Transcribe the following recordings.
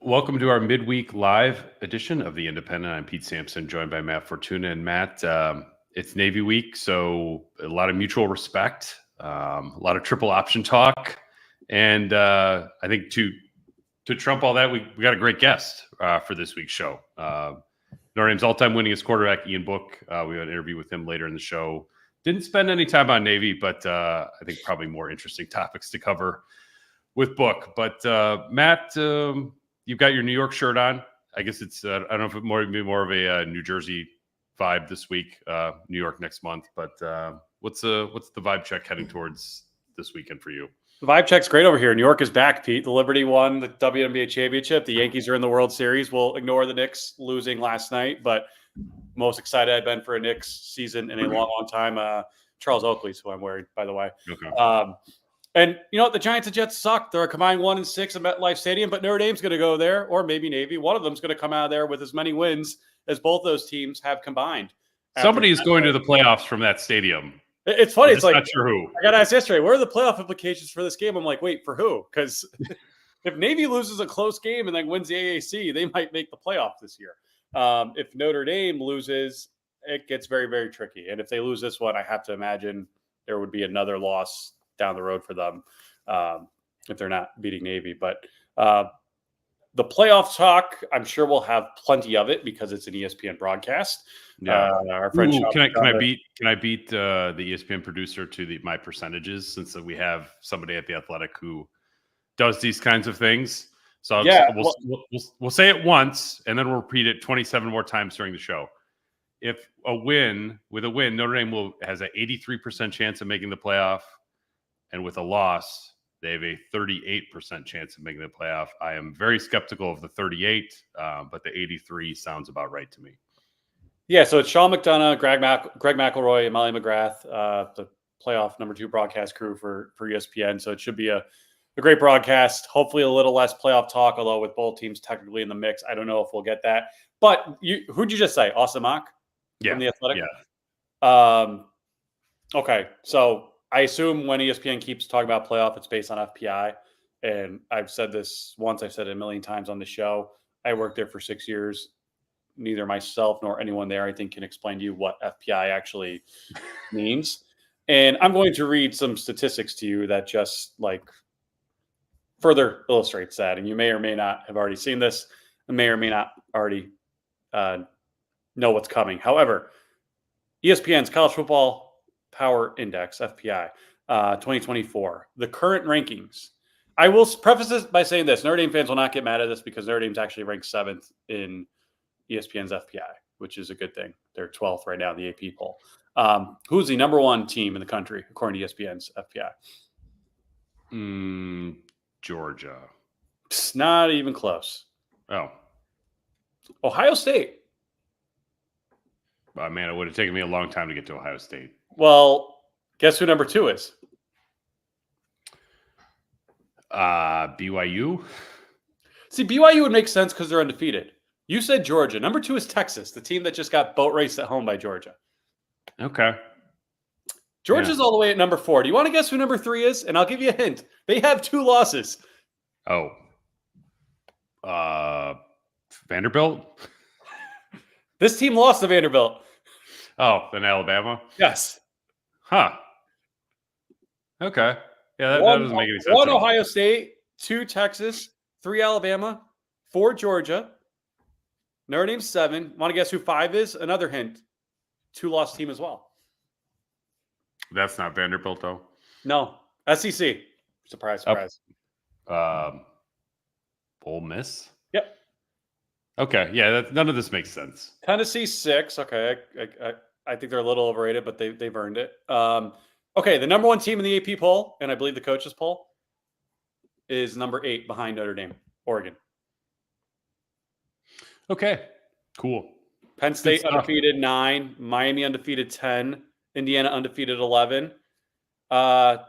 Welcome to our midweek live edition of the Independent. I'm Pete Sampson, joined by Matt Fortuna. And Matt, it's Navy week, so a lot of mutual respect, a lot of triple option talk, and I think to trump all that, we got a great guest for this week's show. Notre Dame's all-time winningest quarterback, Ian Book. We have an interview with him later in the show. Didn't spend any time on Navy, but I think probably more interesting topics to cover with Book. But Matt, you've got your New York shirt on. I guess it's I don't know if it more of a New Jersey vibe this week. New York next month. But what's the vibe check heading towards this weekend for you? The vibe check's great over here. New York is back, Pete. The Liberty won the WNBA championship. The Yankees are in the World Series. We'll ignore the Knicks losing last night, but most excited I've been for a Knicks season in a long, long time. Charles Oakley's who I'm wearing, by the way. Okay. And, you know, the Giants and Jets suck. They're a combined 1-6 at MetLife Stadium, but Notre Dame's going to go there, or maybe Navy. One of them's going to come out of there with as many wins as both those teams have combined. Somebody is going to the playoffs from that stadium. It's funny. It's like, not sure who. I got asked yesterday, what are the playoff implications for this game? I'm like, wait, for who? Because if Navy loses a close game and then wins the AAC, they might make the playoff this year. If Notre Dame loses, it gets very, very tricky. And if they lose this one, I have to imagine there would be another loss down the road for them if they're not beating Navy. But the playoff talk, I'm sure we'll have plenty of it because it's an ESPN broadcast. Yeah. Our friend can I beat the ESPN producer to my percentages, since we have somebody at the Athletic who does these kinds of things? So we'll say it once and then we'll repeat it 27 more times during the show. If with a win, Notre Dame has an 83% chance of making the playoff. And with a loss, they have a 38% chance of making the playoff. I am very skeptical of the 38, but the 83 sounds about right to me. Yeah, so it's Sean McDonough, Greg McElroy, Emily McGrath, the playoff number 2 broadcast crew for ESPN. So it should be a great broadcast. Hopefully a little less playoff talk, although with both teams technically in the mix, I don't know if we'll get that. But who'd you just say? Austin Mock? Yeah. From the Athletic? Yeah. Okay, so I assume when ESPN keeps talking about playoff, it's based on FPI. And I've said this once, I've said it a million times on the show. I worked there for 6 years. Neither myself nor anyone there, I think, can explain to you what FPI actually means. And I'm going to read some statistics to you that just further illustrates that. And you may or may not have already seen this, and may or may not already know what's coming. However, ESPN's College Football Power Index, FPI, 2024, the current rankings. I will preface this by saying this. Notre Dame fans will not get mad at this because Notre Dame's actually ranked 7th in ESPN's FPI, which is a good thing. They're 12th right now in the AP poll. Who's the number 1 team in the country, according to ESPN's FPI? Georgia. It's not even close. Oh. Ohio State. Man, it would have taken me a long time to get to Ohio State. Well, guess who number 2 is? BYU. See, BYU would make sense because they're undefeated. You said Georgia. Number 2 is Texas, the team that just got boat raced at home by Georgia. Okay. Georgia's all the way at number 4. Do you want to guess who number 3 is? And I'll give you a hint. They have 2 losses. Oh. Vanderbilt? This team lost to Vanderbilt. Oh, then Alabama? Yes. Huh. Okay. Yeah, that doesn't make any sense. 1 Ohio State, 2 Texas, 3 Alabama, 4 Georgia. Notre Dame's 7. Want to guess who 5 is? Another hint. 2-loss team as well. That's not Vanderbilt, though. No. SEC. Surprise. Ole Miss? Yep. Okay. Yeah, none of this makes sense. Tennessee 6. Okay. I think they're a little overrated, but they've earned it. Okay, the number 1 team in the AP poll, and I believe the coaches poll, is number 8 behind Notre Dame, Oregon. Okay, cool. Penn State undefeated 9, Miami undefeated 10, Indiana undefeated 11. Want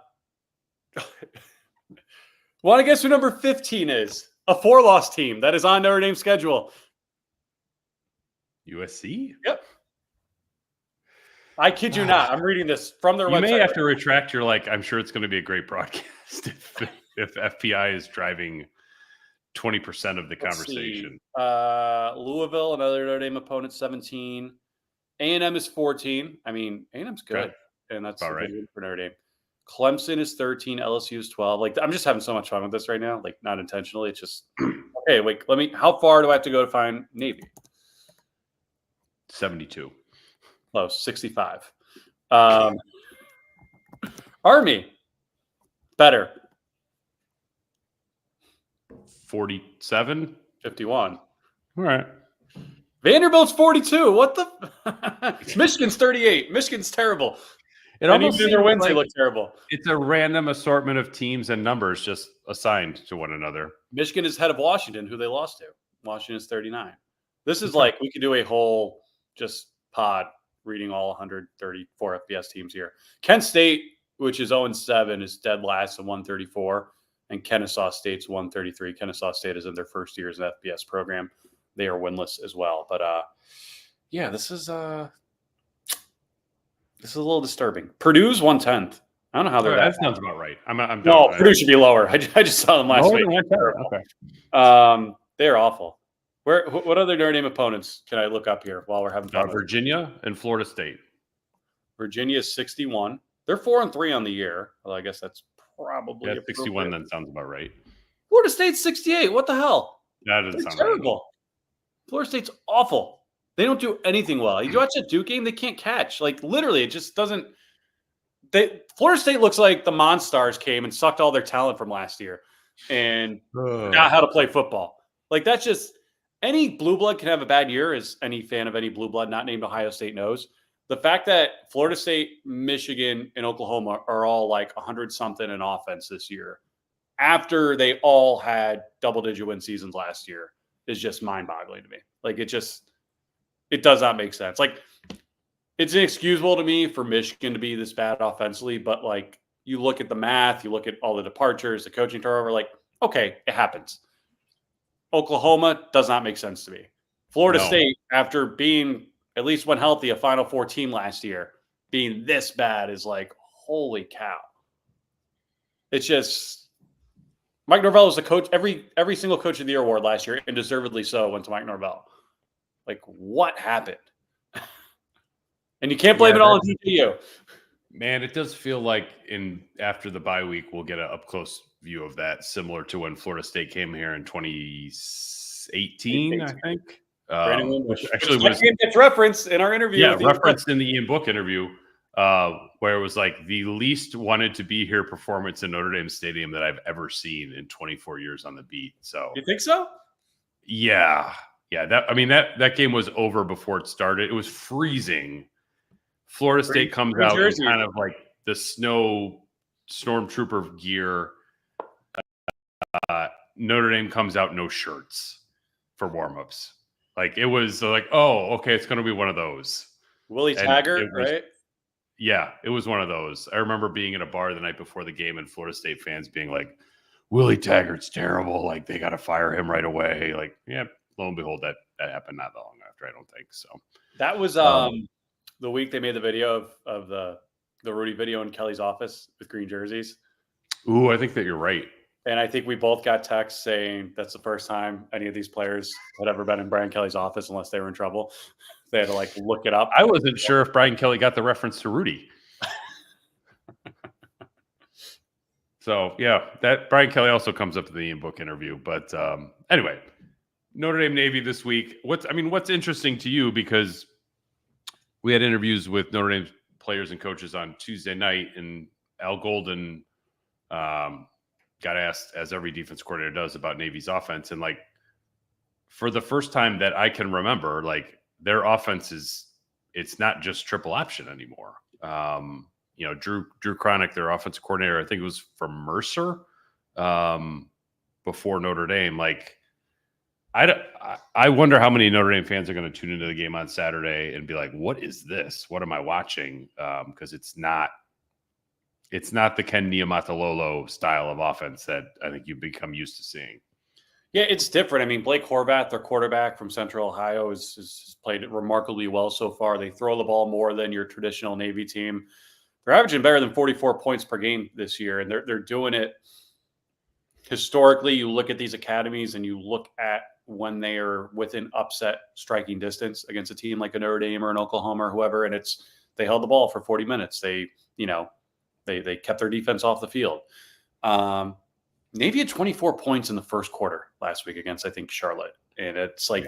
to guess who number 15 is? A 4-loss team that is on Notre Dame's schedule. USC? Yep. I kid you not. I'm reading this from their website. You may have to retract your I'm sure it's going to be a great broadcast if FPI is driving 20% of the Let's conversation. see. Louisville, another Notre Dame opponent, 17. A&M is 14. I mean, A&M's good, and that's a About good right. win for Notre Dame. Clemson is 13. LSU is 12. Like, I'm just having so much fun with this right now. Like, not intentionally. It's just okay. Wait, how far do I have to go to find Navy? 72. Close, 65. Army, better, 47. 51. All right. Vanderbilt's 42. What the? Michigan's 38. Michigan's terrible. It And almost even in their seems wins, they like look terrible. it's a random assortment of teams and numbers just assigned to one another. Michigan is ahead of Washington, who they lost to. Washington is 39. This is Okay. like we could do a whole just pod reading all 134 FBS teams here. Kent State, which is 0-7, is dead last at 134, and Kennesaw State's 133. Kennesaw State is in their first year as an FBS program. They are winless as well. But yeah, this is a little disturbing. Purdue's 110th. I don't know how they're That sounds about right. I'm No, done. Purdue should be lower. I just saw them last Lower week. than 110? Okay. They're awful. What other Notre Dame opponents can I look up here while we're having fun? Virginia and Florida State. Virginia is 61. They're 4-3 on the year. Although I guess that's probably 61. Then sounds about right. Florida State's 68. What the hell? That doesn't They're sound terrible. Florida State's awful. They don't do anything well. You watch that Duke game, they can't catch. Like literally, it just doesn't. Florida State looks like the Monstars came and sucked all their talent from last year and forgot how to play football. Like that's just any blue blood can have a bad year, as any fan of any blue blood not named Ohio State knows. The fact that Florida State, Michigan, and Oklahoma are all like 100-something in offense this year after they all had double-digit win seasons last year is just mind-boggling to me. Like it does not make sense. Like it's inexcusable to me for Michigan to be this bad offensively, but like you look at the math, you look at all the departures, the coaching turnover, like, okay, it happens. Oklahoma does not make sense to me. Florida State, after being at least when healthy, a Final Four team last year, being this bad is like, holy cow. It's just Mike Norvell was the coach. Every single coach of the year award last year, and deservedly so, went to Mike Norvell. Like, what happened? And you can't blame it all on TCU. Man, it does feel like after the bye week, we'll get an up-close view of that, similar to when Florida State came here in 2018, I think. Which actually was gets referenced in our interview. Yeah, referenced in the Ian Book interview, where it was like the least wanted to be here performance in Notre Dame Stadium that I've ever seen in 24 years on the beat. So you think so? Yeah. That game was over before it started. It was freezing. Florida State comes out in kind of like the stormtrooper gear. Notre Dame comes out no shirts for warmups. Like it was like, oh, okay, it's going to be one of those. Willie Taggart, right? Yeah, it was one of those. I remember being in a bar the night before the game and Florida State fans being like, Willie Taggart's terrible. Like they got to fire him right away. Like, yeah, lo and behold, that happened not that long after, I don't think so. That was the week they made the video of the Rudy video in Kelly's office with green jerseys. Ooh, I think that you're right. And I think we both got texts saying that's the first time any of these players had ever been in Brian Kelly's office unless they were in trouble. They had to like look it up. I wasn't sure if Brian Kelly got the reference to Rudy. So yeah, that Brian Kelly also comes up in the Ian Book interview. But anyway, Notre Dame-Navy this week. What's interesting to you, because we had interviews with Notre Dame players and coaches on Tuesday night, and Al Golden got asked, as every defense coordinator does, about Navy's offense. And like, for the first time that I can remember, like their offense it's not just triple option anymore. Drew Cronick, their offensive coordinator, I think it was from Mercer before Notre Dame. Like, I wonder how many Notre Dame fans are going to tune into the game on Saturday and be like, what is this? What am I watching? Because it's not the Ken Niumatalolo style of offense that I think you've become used to seeing. Yeah, it's different. I mean, Blake Horvath, their quarterback from Central Ohio, has played it remarkably well so far. They throw the ball more than your traditional Navy team. They're averaging better than 44 points per game this year, and they're doing it. historically, you look at these academies and you look at when they are within upset striking distance against a team like a Notre Dame or an Oklahoma or whoever, and they held the ball for 40 minutes. They kept their defense off the field. Navy had 24 points in the first quarter last week against, I think, Charlotte. And it's like,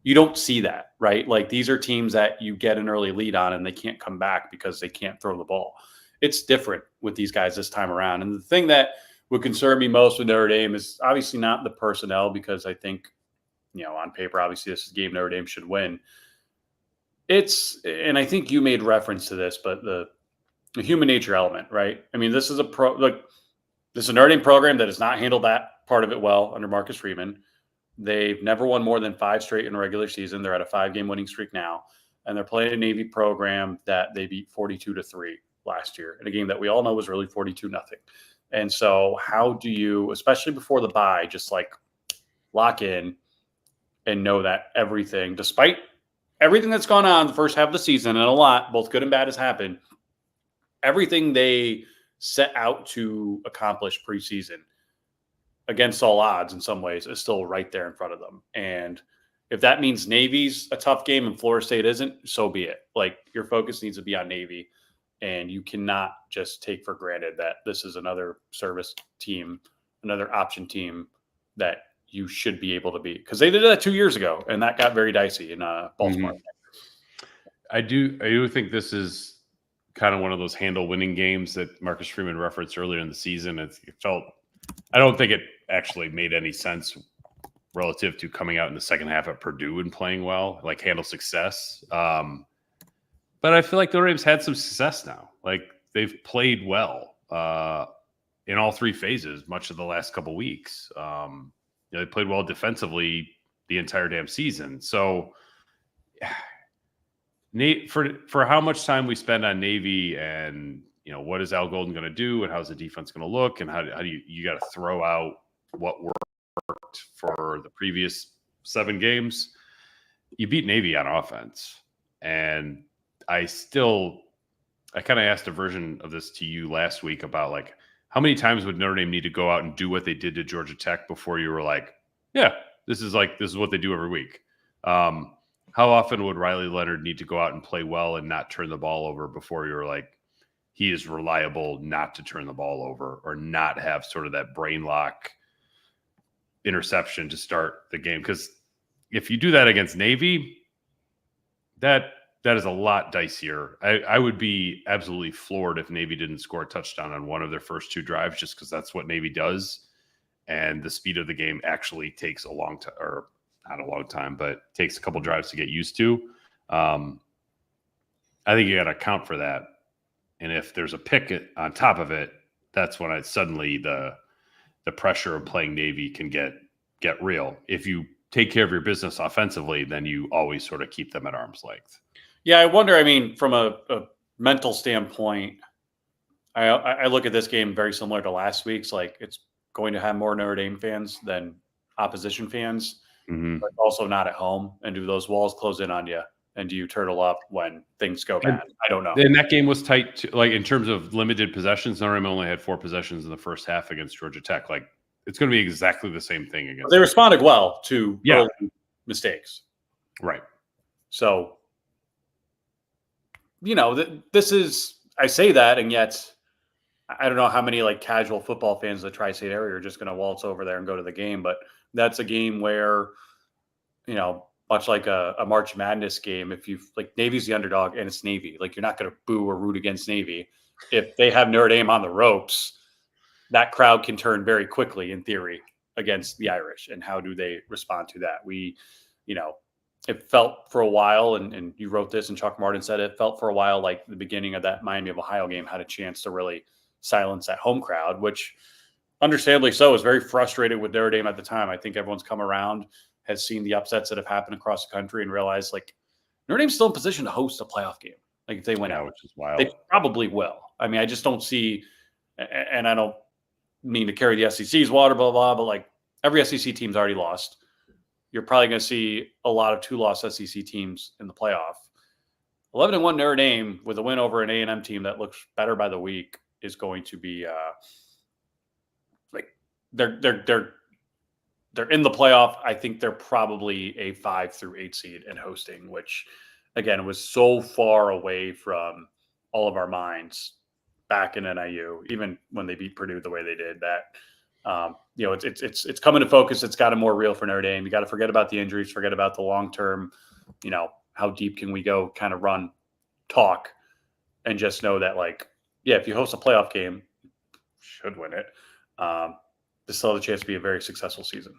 you don't see that, right? Like, these are teams that you get an early lead on and they can't come back because they can't throw the ball. It's different with these guys this time around. And the thing that would concern me most with Notre Dame is obviously not the personnel, because I think, on paper, obviously this is a game Notre Dame should win. And I think you made reference to this, but the human nature element, right? I mean, this is a Notre Dame program that has not handled that part of it well under Marcus Freeman. They've never won more than 5 straight in a regular season. They're at a 5-game winning streak now, and they're playing a Navy program that they beat 42-3 last year in a game that we all know was really 42-0. And so how do you, especially before the bye, just like lock in and know that everything, despite everything that's gone on the first half of the season, and a lot, both good and bad, has happened, everything they set out to accomplish preseason against all odds in some ways is still right there in front of them. And if that means Navy's a tough game and Florida State isn't, so be it. Like, your focus needs to be on Navy, and you cannot just take for granted that this is another service team, another option team that you should be able to beat, because they did that 2 years ago and that got very dicey in Baltimore. I do think this is kind of one of those handle winning games that Marcus Freeman referenced earlier in the season. I don't think it actually made any sense relative to coming out in the second half at Purdue and playing well, like handle success. But I feel like Notre Dame's had some success now. Like, they've played well in all 3 phases much of the last couple weeks. They played well defensively the entire damn season. So for how much time we spend on Navy and, what is Al Golden going to do and how's the defense going to look, and how do you got to throw out what worked for the previous 7 games. You beat Navy on offense. And I kind of asked a version of this to you last week about, like, how many times would Notre Dame need to go out and do what they did to Georgia Tech before you were like, yeah, this is what they do every week. How often would Riley Leonard need to go out and play well and not turn the ball over before you were like, he is reliable not to turn the ball over or not have sort of that brain lock interception to start the game? Because if you do that against Navy, that is a lot dicier. I would be absolutely floored if Navy didn't score a touchdown on one of their first 2 drives, just because that's what Navy does. And the speed of the game actually takes a long time, or not a long time, but takes a couple drives to get used to. I think you got to account for that. And if there's a pick on top of it, that's when suddenly the pressure of playing Navy can get real. If you take care of your business offensively, then you always sort of keep them at arm's length. Yeah, I wonder, from a mental standpoint, I look at this game very similar to last week's. Like, it's going to have more Notre Dame fans than opposition fans, but also not at home. And do those walls close in on you? And do you turtle up when things go bad? I don't know. And that game was tight, too. Like, in terms of limited possessions, Notre Dame only had 4 possessions in the first half against Georgia Tech. Like, it's going to be exactly the same thing against. They responded well to early mistakes. Right. So, this is, I say that, and yet I don't know how many like casual football fans of the Tri-State area are just going to waltz over there and go to the game. But that's a game where, much like a March Madness game, if you like, Navy's the underdog and it's Navy, like, you're not going to boo or root against Navy. If they have Notre Dame on the ropes, that crowd can turn very quickly, in theory, against the Irish. And how do they respond to that? It felt for a while, and you wrote this, and Chuck Martin said it felt for a while like the beginning of that Miami of Ohio game had a chance to really silence that home crowd, which understandably so was very frustrated with Notre Dame at the time. I think everyone's come around, has seen the upsets that have happened across the country, and realized, like, Notre Dame's still in position to host a playoff game. Like, if they win out, which is wild. They probably will. I just don't see, and I don't mean to carry the SEC's water, blah, blah, but like, every SEC team's already lost. You're probably going to see a lot of 2-loss SEC teams in the playoff. 11-1 Notre Dame with a win over an A&M team that looks better by the week is going to be they're in the playoff. I think they're probably a 5 through 8 seed and hosting, which again was so far away from all of our minds back in NIU, even when they beat Purdue the way they did. That it's coming to focus. It's got to more real for Notre Dame. You got to forget about the injuries, forget about the long term. How deep can we go? Kind of run talk, and just know that if you host a playoff game, should win it. This still has a chance to be a very successful season.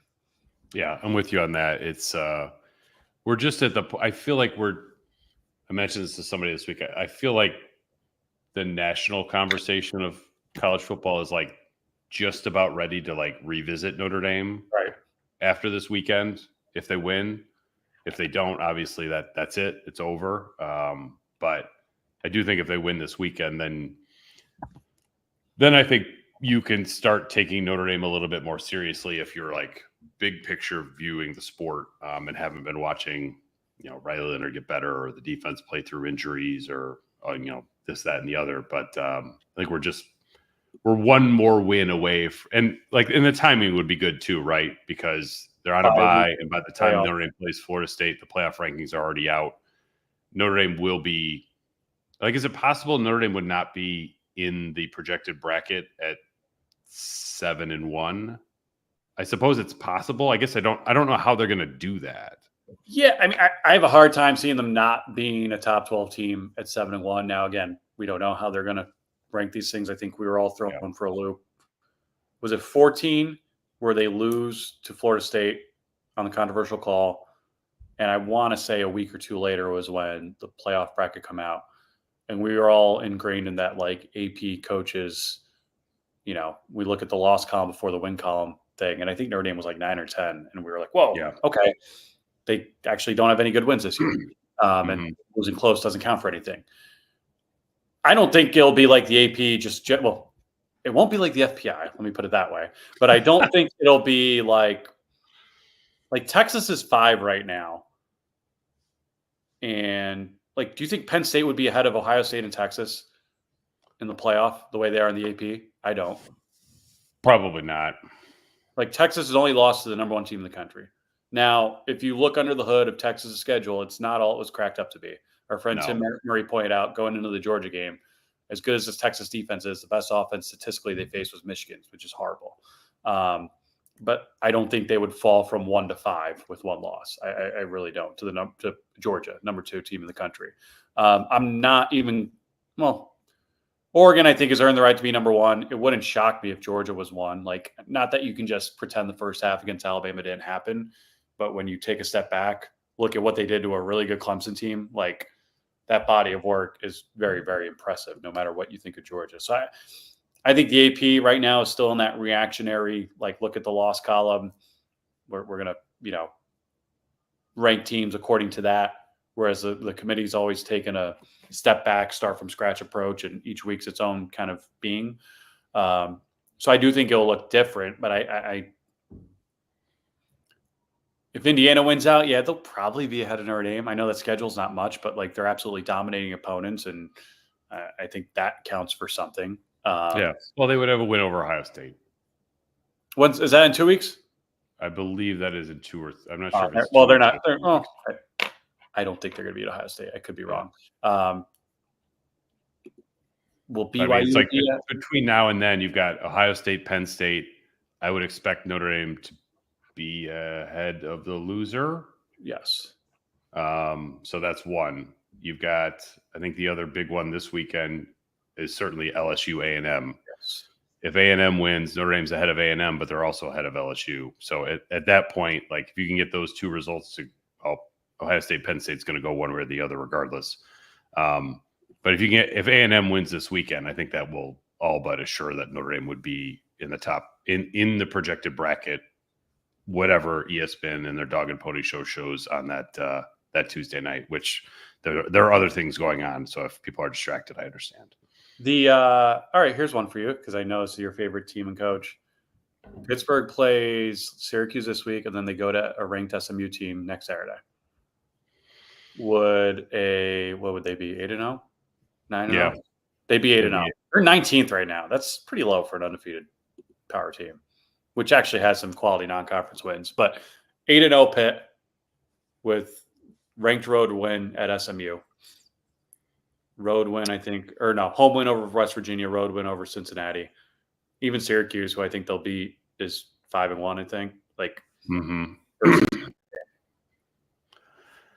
Yeah, I'm with you on that. It's we're just at the. I feel like I mentioned this to somebody this week. I feel like the national conversation of college football is just about ready to revisit Notre Dame right after this weekend if they win. If they don't, obviously that's it. It's over. But I do think if they win this weekend, then I think you can start taking Notre Dame a little bit more seriously if you're big picture viewing the sport and haven't been watching, Riley Leonard get better or the defense play through injuries or this, that, and the other. But I think we're one more win away, and the timing would be good too, right? Because they're on a bye, and by the time Notre Dame plays Florida State, the playoff rankings are already out. Notre Dame will be is it possible Notre Dame would not be in the projected bracket at 7-1? I suppose it's possible. I guess I don't know how they're going to do that. Yeah, I mean, I have a hard time seeing them not being a top 12 team at 7-1. Now, again, we don't know how they're going to rank these things. I think we were all thrown for a loop. Was it 14 where they lose to Florida State on the controversial call? And I want to say a week or two later was when the playoff bracket come out. And we were all ingrained in that AP coaches, we look at the loss column before the win column thing. And I think Notre Dame was 9 or 10. And we were whoa, okay. They actually don't have any good wins this year. And losing close doesn't count for anything. I don't think it'll be like the AP it won't be like the FPI. Let me put it that way. But I don't think it'll be like Texas is 5 right now. And do you think Penn State would be ahead of Ohio State and Texas in the playoff the way they are in the AP? I don't. Probably not. Texas has only lost to the number 1 team in the country. Now, if you look under the hood of Texas' schedule, it's not all it was cracked up to be. Our friend Tim Murray pointed out going into the Georgia game, as good as this Texas defense is, the best offense statistically they faced was Michigan's, which is horrible. But I don't think they would fall from 1 to 5 with 1 loss. I really don't to Georgia, number 2 team in the country. I'm not even Oregon, I think, has earned the right to be number 1. It wouldn't shock me if Georgia was 1. Not that you can just pretend the first half against Alabama didn't happen, but when you take a step back, look at what they did to a really good Clemson team, that body of work is very, very impressive, no matter what you think of Georgia. So I think the AP right now is still in that reactionary, look at the loss column. We're going to, rank teams according to that. Whereas the committee's always taken a step back, start from scratch approach, and each week's its own kind of being. So I do think it'll look different, but if Indiana wins out, they'll probably be ahead of Notre Dame. I know that schedule's not much, but they're absolutely dominating opponents, and I think that counts for something. Well, they would have a win over Ohio State. Is that in 2 weeks? I believe that is in 2 or I'm not sure. If it's they're not. I don't think they're going to beat Ohio State. I could be wrong. Will BYU between now and then, you've got Ohio State, Penn State. I would expect Notre Dame to be ahead of the loser. Yes. So that's one. You've got, I think the other big one this weekend is certainly LSU A&M. Yes. If A&M wins, Notre Dame's ahead of A&M, but they're also ahead of LSU. So at that point, if you can get those 2 results to Ohio State, Penn State's going to go one way or the other regardless. But if A&M wins this weekend, I think that will all but assure that Notre Dame would be in the top in the projected bracket, whatever ESPN and their dog and pony shows on that Tuesday night, which there are other things going on. So if people are distracted, I understand. All right, here's one for you, because I know this is your favorite team and coach. Pittsburgh plays Syracuse this week, and then they go to a ranked SMU team next Saturday. What would they be? 8-0? 9-0? They'd be 8-0. They're 19th right now. That's pretty low for an undefeated power team. which actually has some quality non-conference wins. But 8-0 Pitt with ranked road win at SMU. Road win, I think, or no, home win over West Virginia, road win over Cincinnati. Even Syracuse, who I think they'll beat, is 5-1, I think. Like, versus,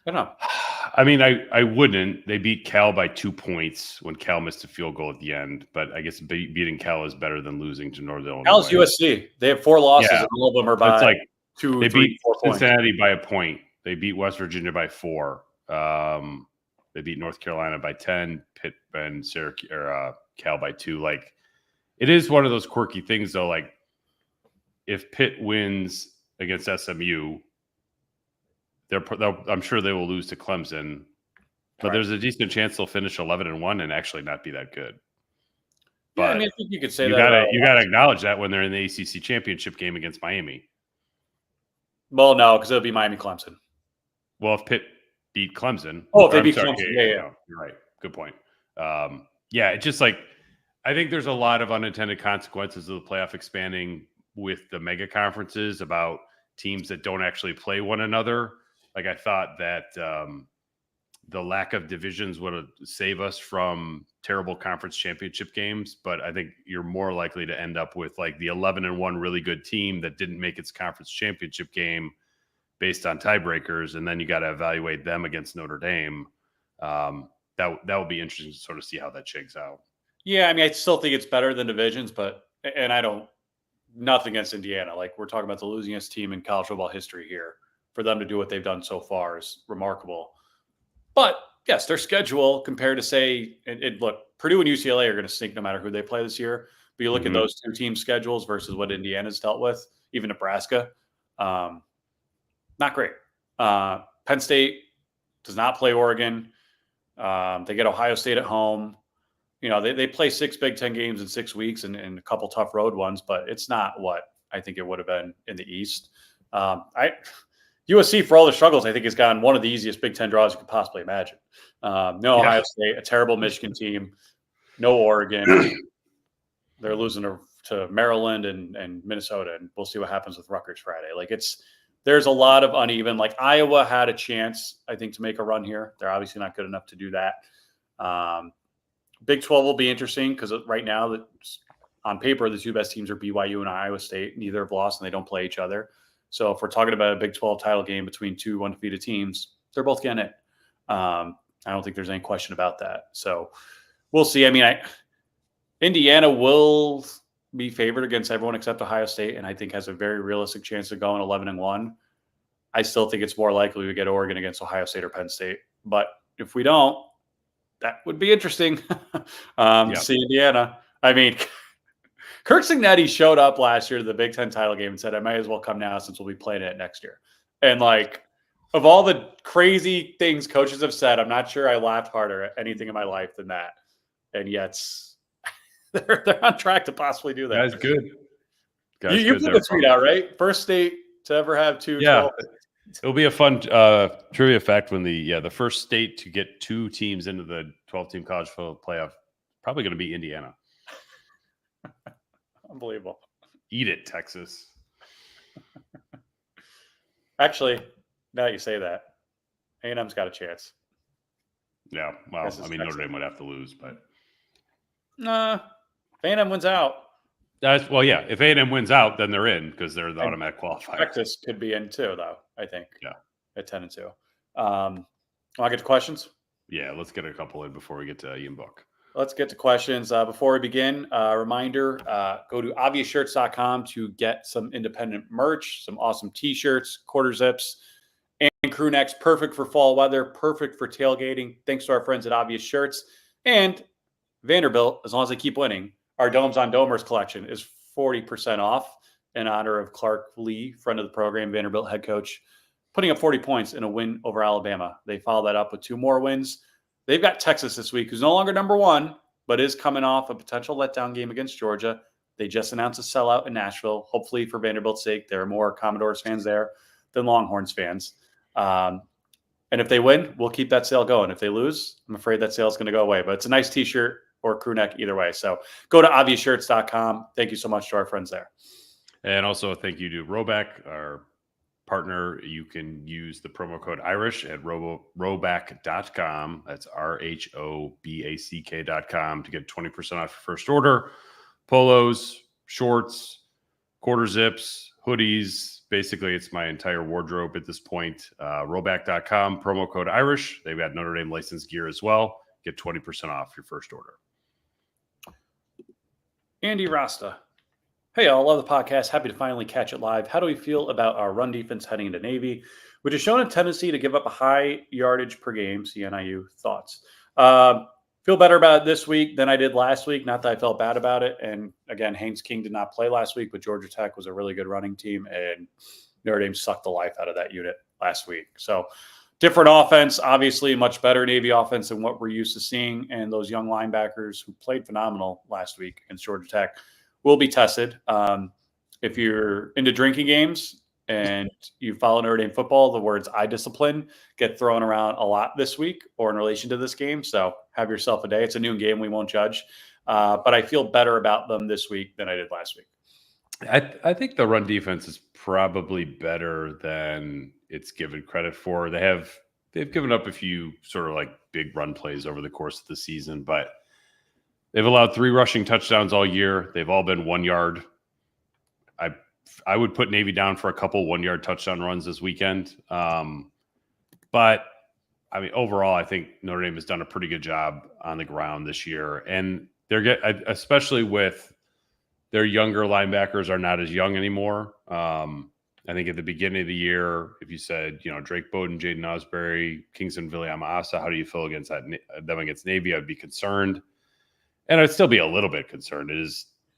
I don't know. I mean, I wouldn't. They beat Cal by 2 points when Cal missed a field goal at the end. But I guess beating Cal is better than losing to Northern Illinois. Cal's USC. They have 4 losses, and all of them are by it's like 2, they 3, beat 4 points. Cincinnati by a point. They beat West Virginia by 4. They beat North Carolina by 10. Pitt and Syracuse or Cal by 2. Like, it is one of those quirky things, though. Like, if Pitt wins against SMU, I'm sure they will lose to Clemson, but there's a decent chance they'll finish 11-1 and actually not be that good. But yeah, I mean, I think you could say you that. You gotta acknowledge that when they're in the ACC championship game against Miami. Well, no, because it'll be Miami Clemson. Well, if Pitt beat Clemson, if they beat Clemson, yeah. No, you're right. Good point. It's just like I think there's a lot of unintended consequences of the playoff expanding with the mega conferences about teams that don't actually play one another. Like, I thought that the lack of divisions would save us from terrible conference championship games, but I think you're more likely to end up with like the 11-1 really good team that didn't make its conference championship game based on tiebreakers, and then you got to evaluate them against Notre Dame. That would be interesting to sort of see how that shakes out. Yeah, I mean, I still think it's better than divisions, and I don't nothing against Indiana. Like, we're talking about the losingest team in college football history here. For them to do what they've done so far is remarkable. But yes, their schedule compared to, say, look, Purdue and UCLA are going to stink no matter who they play this year. But you look at those two team schedules versus what Indiana's dealt with, even Nebraska, not great. Penn State does not play Oregon. They get Ohio State at home. You know, they play 6 Big Ten games in 6 weeks and a couple tough road ones, but it's not what I think it would have been in the East. USC, for all the struggles, I think has gotten one of the easiest Big Ten draws you could possibly imagine. Ohio State, a terrible Michigan team, no Oregon. They're losing to Maryland and Minnesota, and we'll see what happens with Rutgers Friday. Like, there's a lot of uneven. Like, Iowa had a chance, I think, to make a run here. They're obviously not good enough to do that. Big 12 will be interesting because right now, on paper, the two best teams are BYU and Iowa State. Neither have lost, and they don't play each other. So if we're talking about a Big 12 title game between two undefeated teams, they're both getting it. I don't think there's any question about that. So we'll see. I mean, Indiana will be favored against everyone except Ohio State, and I think has a very realistic chance of going 11-1. I still think it's more likely we get Oregon against Ohio State or Penn State. But if we don't, that would be interesting. See Indiana. I mean, Kirk Cignetti showed up last year to the Big Ten title game and said, I might as well come now since we'll be playing it next year. And like, of all the crazy things coaches have said, I'm not sure I laughed harder at anything in my life than that. And yet they're on track to possibly do that. That's good. You put the tweet out, right? First state to ever have two. Yeah. It'll be a fun trivia fact when the first state to get 2 teams into the 12-team college football playoff, probably going to be Indiana. Unbelievable. Eat it, Texas. Actually, now that you say that, A&M's got a chance. Yeah, well, I mean, Notre Dame would have to lose, but nah, A&M wins out. Well, yeah. If A&M wins out, then they're in because they're the automatic qualifier. Texas could be in too, though. I think. Yeah. At 10-2. Want to get to questions? Yeah, let's get a couple in before we get to Ian Book. Let's get to questions. Before we begin, reminder, go to obviousshirts.com to get some independent merch, some awesome T-shirts, quarter zips, and crew necks. Perfect for fall weather, perfect for tailgating. Thanks to our friends at Obvious Shirts. And Vanderbilt, as long as they keep winning, our Domes on Domers collection is 40% off in honor of Clark Lee, friend of the program, Vanderbilt head coach, putting up 40 points in a win over Alabama. They follow that up with 2 more wins. They've got Texas this week, who's no longer number 1, but is coming off a potential letdown game against Georgia. They just announced a sellout in Nashville. Hopefully, for Vanderbilt's sake, there are more Commodores fans there than Longhorns fans. And if they win, we'll keep that sale going. If they lose, I'm afraid that sale is going to go away. But it's a nice T-shirt or crew neck either way. So go to obviousshirts.com. Thank you so much to our friends there. And also thank you to Roback, our partner. You can use the promo code Irish at roback.com. That's RHOBACK.com to get 20% off your first order. Polos, shorts, quarter zips, hoodies. Basically, it's my entire wardrobe at this point. Roback.com, promo code Irish. They've got Notre Dame licensed gear as well. Get 20% off your first order. Andy Rasta. Hey, all, love the podcast. Happy to finally catch it live. How do we feel about our run defense heading into Navy, which has shown a tendency to give up a high yardage per game? CNIU thoughts. Feel better about it this week than I did last week. Not that I felt bad about it. And again, Haynes King did not play last week, but Georgia Tech was a really good running team, and Notre Dame sucked the life out of that unit last week. So different offense, obviously much better Navy offense than what we're used to seeing. And those young linebackers who played phenomenal last week against Georgia Tech will be tested. If you're into drinking games and you follow Notre Dame football, the words "eye discipline" get thrown around a lot this week or in relation to this game. So have yourself a day. It's a noon game. We won't judge. But I feel better about them this week than I did last week. I think the run defense is probably better than it's given credit for. They've given up a few sort of like big run plays over the course of the season, but they've allowed 3 rushing touchdowns all year. They've all been 1 yard. I would put Navy down for a couple 1 yard touchdown runs this weekend. But I mean, overall, I think Notre Dame has done a pretty good job on the ground this year. And especially with their younger linebackers are not as young anymore. I think at the beginning of the year, if you said, Drake Bowden, Jaden Osbury, Kingston Viliama-Asa, how do you feel against them against Navy? I'd be concerned. And I'd still be a little bit concerned.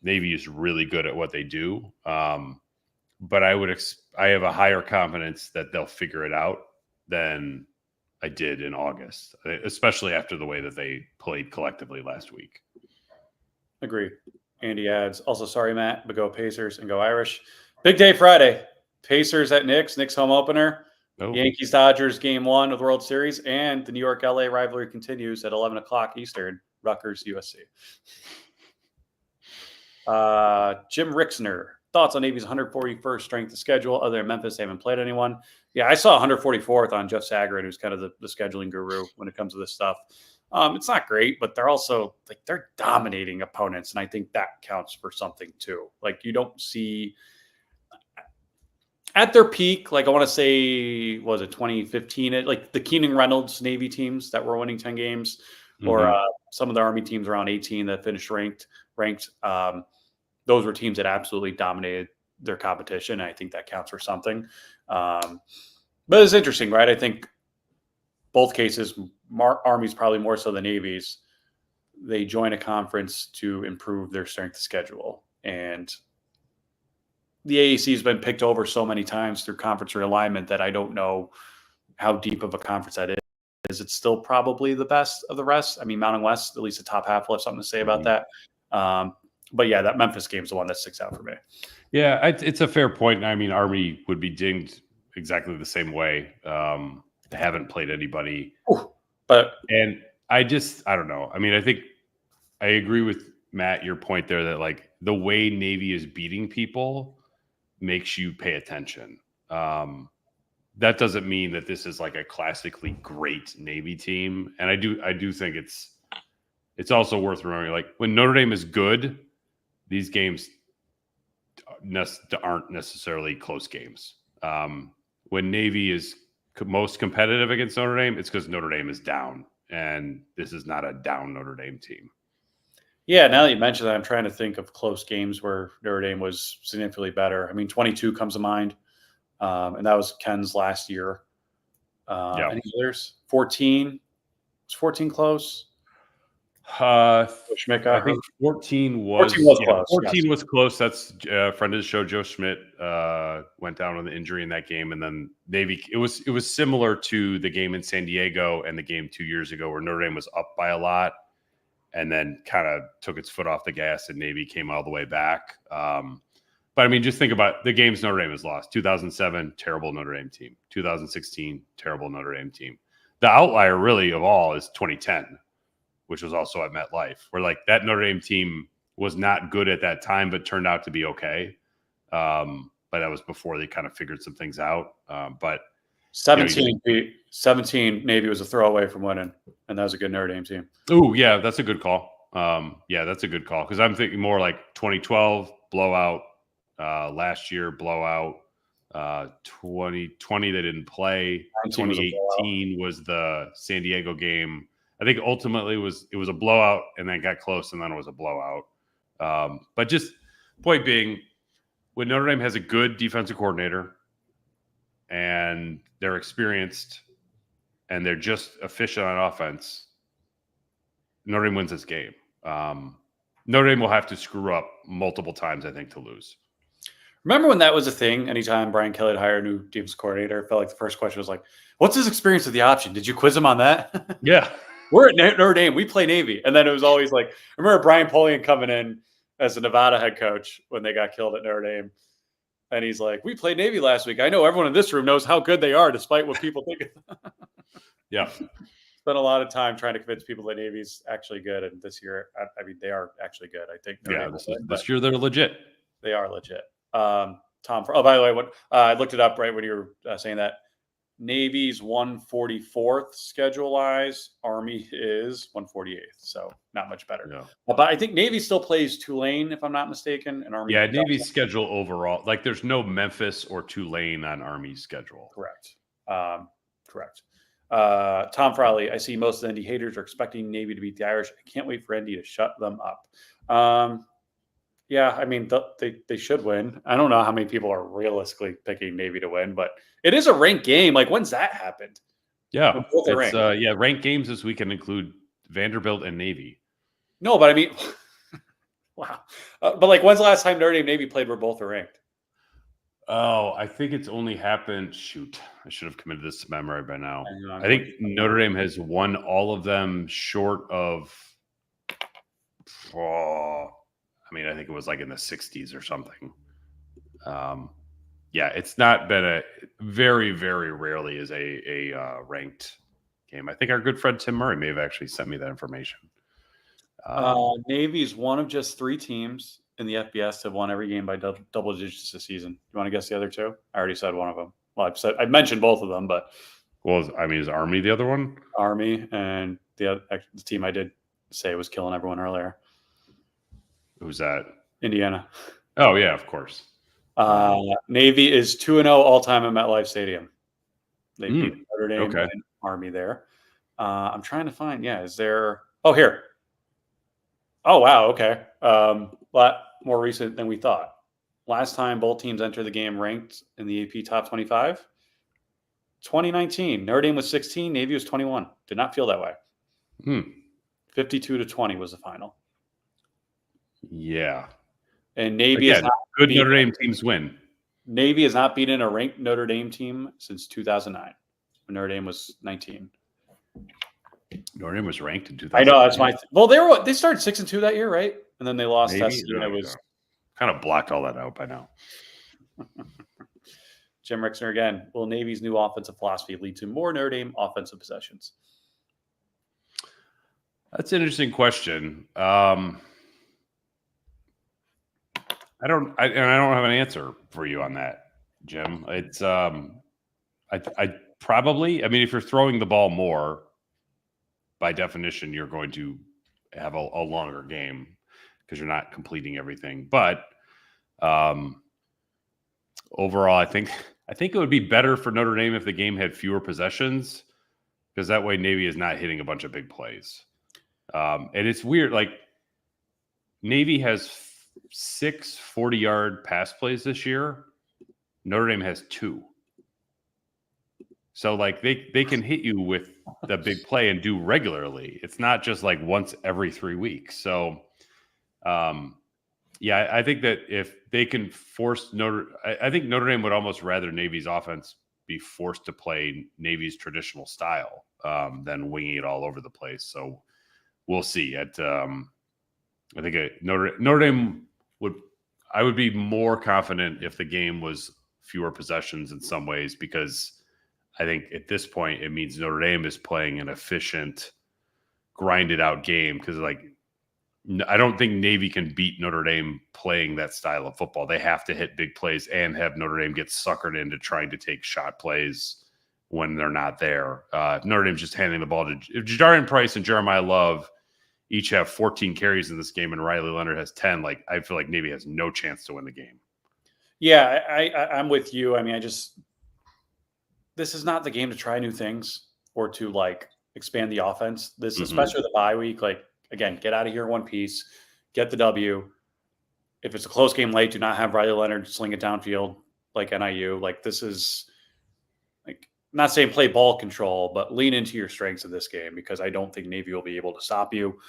Navy is really good at what they do. But I have a higher confidence that they'll figure it out than I did in August, especially after the way that they played collectively last week. Agree. Andy adds, also, sorry, Matt, but go Pacers and go Irish. Big day Friday. Pacers at Knicks home opener. Oh. Yankees-Dodgers game 1 of the World Series, and the New York-LA rivalry continues at 11 o'clock Eastern, Rutgers, USC. Jim Rixner, thoughts on Navy's 141st strength of schedule other than Memphis? They haven't played anyone. Yeah, I saw 144th on Jeff Sagarin, who's kind of the scheduling guru when it comes to this stuff. It's not great, but they're also they're dominating opponents, and I think that counts for something too. You don't see at their peak, I want to say, was it 2015? The Keenan Reynolds Navy teams that were winning 10 games, or some of the Army teams around 18 that finished ranked. Those were teams that absolutely dominated their competition. And I think that counts for something. But it's interesting, right? I think both cases, Army's probably more so than Navy's. They join a conference to improve their strength of schedule. And the AAC has been picked over so many times through conference realignment that I don't know how deep of a conference that is. It's still probably the best of the rest. I mean, Mountain West, at least the top half will have something to say about that. But yeah, that Memphis game is the one that sticks out for me. Yeah, it's a fair point. I mean, Army would be dinged exactly the same way. They haven't played anybody. And I don't know. I mean, I think I agree with Matt, your point there that the way Navy is beating people makes you pay attention. That doesn't mean that this is a classically great Navy team. And I do think it's also worth remembering, when Notre Dame is good, these games aren't necessarily close games. When Navy is most competitive against Notre Dame, it's because Notre Dame is down, and this is not a down Notre Dame team. Yeah, now that you mention that, I'm trying to think of close games where Notre Dame was significantly better. I mean, 22 comes to mind, and that was Ken's last year. Any others? 14? Was 14 close? Schmidt got hurt. 14 was close. 14 was close. That's a friend of the show, Joe Schmidt, went down with an injury in that game, and then Navy. It was similar to the game in San Diego and the game 2 years ago, where Notre Dame was up by a lot, and then kind of took its foot off the gas, and Navy came all the way back. But I mean, just think about the games Notre Dame has lost. 2007, terrible Notre Dame team. 2016, terrible Notre Dame team. The outlier really of all is 2010. Which was also at MetLife, where that Notre Dame team was not good at that time, but turned out to be okay. But that was before they kind of figured some things out. But 17 Navy was a throwaway from winning, and that was a good Notre Dame team. Oh, yeah, that's a good call. Yeah, that's a good call because I'm thinking more like 2012 blowout, last year blowout, 2020 they didn't play. 2018 was the San Diego game. I think ultimately it was a blowout and then got close and then it was a blowout. But just point being, when Notre Dame has a good defensive coordinator and they're experienced and they're just efficient on offense, Notre Dame wins this game. Notre Dame will have to screw up multiple times, I think, to lose. Remember when that was a thing? Anytime Brian Kelly would hire a new defense coordinator, I felt like the first question was like, what's his experience with the option? Did you quiz him on that? Yeah. We're at Notre Dame. We play Navy. And then it was always like, I remember Brian Polian coming in as a Nevada head coach when they got killed at Notre Dame. And he's like, we played Navy last week. I know everyone in this room knows how good they are, despite what people think. Yeah. Spent a lot of time trying to convince people that Navy's actually good. And this year, I mean, they are actually good. I think. This year they're legit. They are legit. Tom, by the way, I looked it up right when you were saying that. Navy's 144th schedule-wise. Army is 148th, so not much better. Yeah. But I think Navy still plays Tulane, if I'm not mistaken, and Army. Yeah, Navy's schedule overall, like there's no Memphis or Tulane on Army's schedule. Correct. Correct. Tom Frawley, I see most of the Indy haters are expecting Navy to beat the Irish. I can't wait for Indy to shut them up. Yeah, I mean, they should win. I don't know how many people are realistically picking Navy to win, but it is a ranked game. Like, when's that happened? Yeah, ranked games this weekend include Vanderbilt and Navy. No, but I mean, wow. But like, when's the last time Notre Dame Navy played where both are ranked? Oh, I think it's only happened. Shoot, I should have committed this to memory by now. I think Notre Dame has won all of them short of. I mean, I think it was like in the 60s or something. Yeah, it's not been a very, very rarely is a ranked game. I think our good friend Tim Murray may have actually sent me that information. Navy is one of just 3 teams in the FBS have won every game by double digits this season. You want to guess the other 2? I already said one of them. Well, I mentioned both of them, but is Army the other one? Army and the team I did say was killing everyone earlier. Who's that? Indiana. Oh yeah, of course. Navy is 2-0 all time at MetLife Stadium. They beat Notre Dame and Army there. I'm trying to find. Yeah, is there? Oh, here. Oh wow. Okay. A lot more recent than we thought. Last time both teams entered the game ranked in the AP Top 25. 2019. Notre Dame was 16. Navy was 21. Did not feel that way. 52-20 was the final. Yeah. And Navy is not good. Notre Dame teams win. Navy has not beaten a ranked Notre Dame team since 2009, when Notre Dame was 19. Notre Dame was ranked in 2009. I know that's my. Well, they started 6-2 that year, right? And then they lost Test. And it was kind of blocked all that out by now. Jim Rixner again. Will Navy's new offensive philosophy lead to more Notre Dame offensive possessions? That's an interesting question. I don't have an answer for you on that, Jim. It's I probably. I mean, if you're throwing the ball more, by definition, you're going to have a longer game because you're not completing everything. But overall, I think it would be better for Notre Dame if the game had fewer possessions, because that way Navy is not hitting a bunch of big plays. And it's weird, like Navy has 6 40-yard pass plays this year. Notre Dame has 2. So like they can hit you with the big play and do regularly. It's not just like once every 3 weeks. So yeah, I think that if they can force I think Notre Dame would almost rather Navy's offense be forced to play Navy's traditional style than winging it all over the place. So we'll see. I think Notre Dame I would be more confident if the game was fewer possessions in some ways, because I think at this point it means Notre Dame is playing an efficient, grinded out game, because like I don't think Navy can beat Notre Dame playing that style of football. They have to hit big plays and have Notre Dame get suckered into trying to take shot plays when they're not there. Notre Dame's just handing the ball to if Jadarian Price and Jeremiah Love each have 14 carries in this game and Riley Leonard has 10. Like, I feel like Navy has no chance to win the game. Yeah, I'm with you. I mean, this is not the game to try new things or to like expand the offense. This, especially the bye week, like, again, get out of here in one piece, get the W. If it's a close game late, do not have Riley Leonard sling it downfield like NIU. Like, this is like, I'm not saying play ball control, but lean into your strengths in this game, because I don't think Navy will be able to stop you.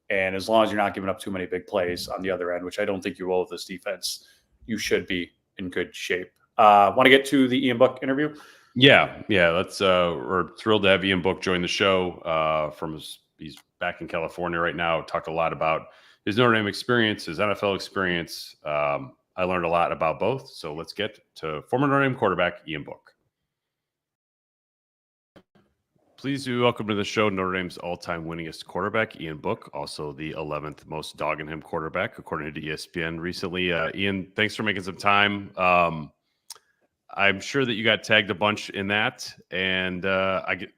And as long as you're not giving up too many big plays on the other end, which I don't think you will with this defense, you should be in good shape. Want to get to the Ian Book interview? Yeah. Let's. We're thrilled to have Ian Book join the show. He's back in California right now. Talked a lot about his Notre Dame experience, his NFL experience. I learned a lot about both. So let's get to former Notre Dame quarterback Ian Book. Please do welcome to the show Notre Dame's all-time winningest quarterback, Ian Book, also the 11th most dog in him quarterback, according to ESPN recently. Ian, thanks for making some time. I'm sure that you got tagged a bunch in that, and I get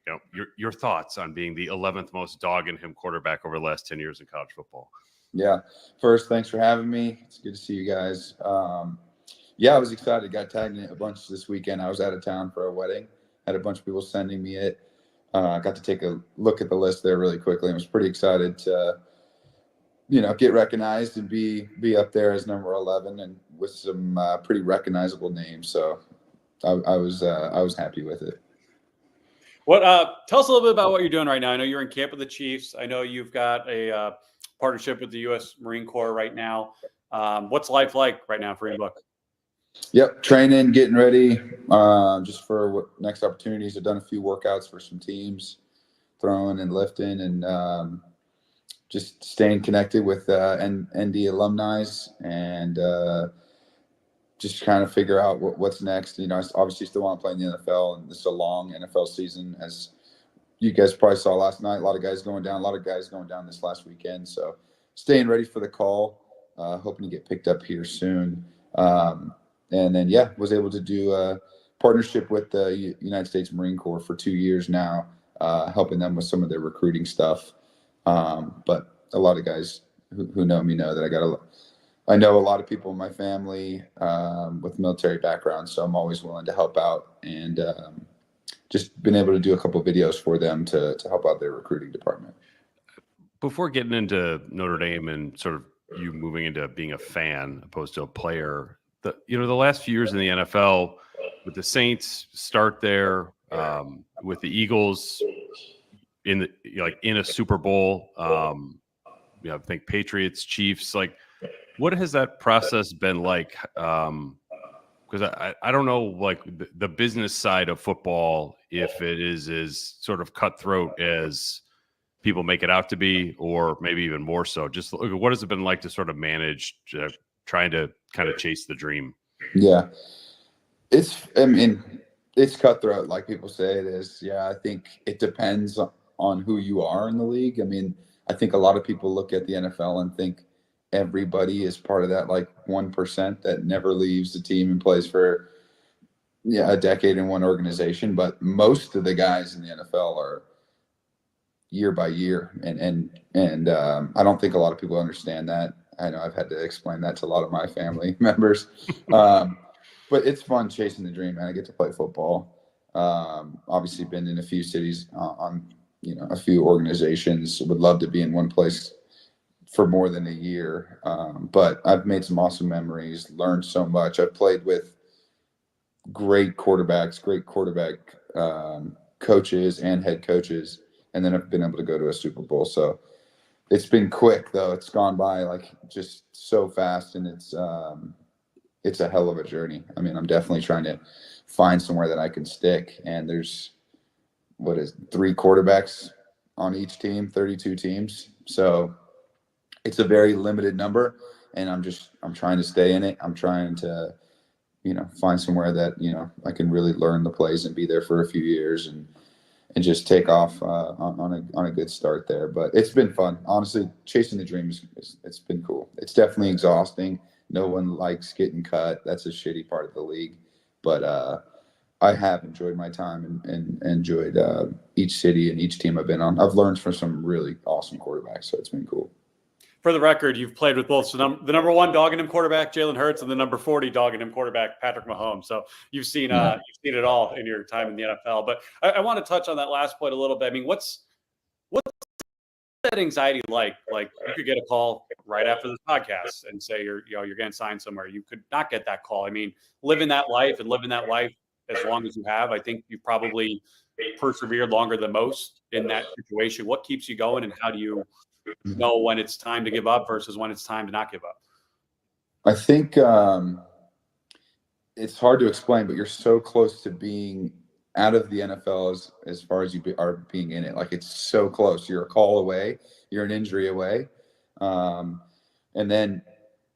your thoughts on being the 11th most dog in him quarterback over the last 10 years in college football. Yeah. First, thanks for having me. It's good to see you guys. I was excited. Got tagged in a bunch this weekend. I was out of town for a wedding. Had a bunch of people sending me it. Got to take a look at the list there really quickly and was pretty excited to, get recognized and be up there as number 11 and with some pretty recognizable names. So I was happy with it. Tell us a little bit about what you're doing right now. I know you're in camp with the Chiefs. I know you've got a partnership with the U.S. Marine Corps right now. What's life like right now for Ian Book? Yep, training, getting ready, just for what next opportunities. I've done a few workouts for some teams, throwing and lifting, and just staying connected with ND alumni and just kind of figure out what's next. I obviously still want to play in the NFL, and this is a long NFL season, as you guys probably saw last night. A lot of guys going down this last weekend. So staying ready for the call, hoping to get picked up here soon. And then, was able to do a partnership with the United States Marine Corps for 2 years now, helping them with some of their recruiting stuff. But a lot of guys who know me know that I know a lot of people in my family with military backgrounds, so I'm always willing to help out, and just been able to do a couple of videos for them to help out their recruiting department. Before getting into Notre Dame and sort of you moving into being a fan opposed to a player, the last few years in the NFL, with the Saints start there, with the Eagles in a Super Bowl, I think Patriots, Chiefs, like, what has that process been like? Because I don't know, like, the business side of football, if it is as sort of cutthroat as people make it out to be, or maybe even more so. Just what has it been like to sort of manage trying to kind of chase the dream? Yeah, it's cutthroat, like people say it is. Yeah, I think it depends on who you are in the league. I mean, I think a lot of people look at the NFL and think everybody is part of that, like 1% that never leaves the team and plays for a decade in one organization. But most of the guys in the NFL are year by year, and I don't think a lot of people understand that. I know I've had to explain that to a lot of my family members, but it's fun chasing the dream, man. I get to play football. Obviously, been in a few cities on a few organizations. Would love to be in one place for more than a year, but I've made some awesome memories. Learned so much. I've played with great quarterbacks, great quarterback coaches and head coaches, and then I've been able to go to a Super Bowl. So it's been quick, though. It's gone by like just so fast, and it's a hell of a journey. I mean, I'm definitely trying to find somewhere that I can stick. And there's 3 quarterbacks on each team, 32 teams. So it's a very limited number, and I'm trying to stay in it. I'm trying to, find somewhere that, I can really learn the plays and be there for a few years. And and just take off on a good start there. But it's been fun. Honestly, chasing the dream it's been cool. It's definitely exhausting. No one likes getting cut. That's a shitty part of the league. But I have enjoyed my time and enjoyed each city and each team I've been on. I've learned from some really awesome quarterbacks, so it's been cool. For the record, you've played with both the number 1 dog in him quarterback, Jalen Hurts, and the number 40 dog in him quarterback, Patrick Mahomes. So you've seen it all in your time in the NFL. But I want to touch on that last point a little bit. I mean, what's that anxiety like? Like, you could get a call right after this podcast and say you're getting signed somewhere. You could not get that call. I mean, living that life as long as you have, I think you probably persevered longer than most in that situation. What keeps you going, and how do you know when it's time to give up versus when it's time to not give up? I think it's hard to explain, but you're so close to being out of the NFL as far as you are being in it. Like, it's so close. You're a call away. You're an injury away. And then,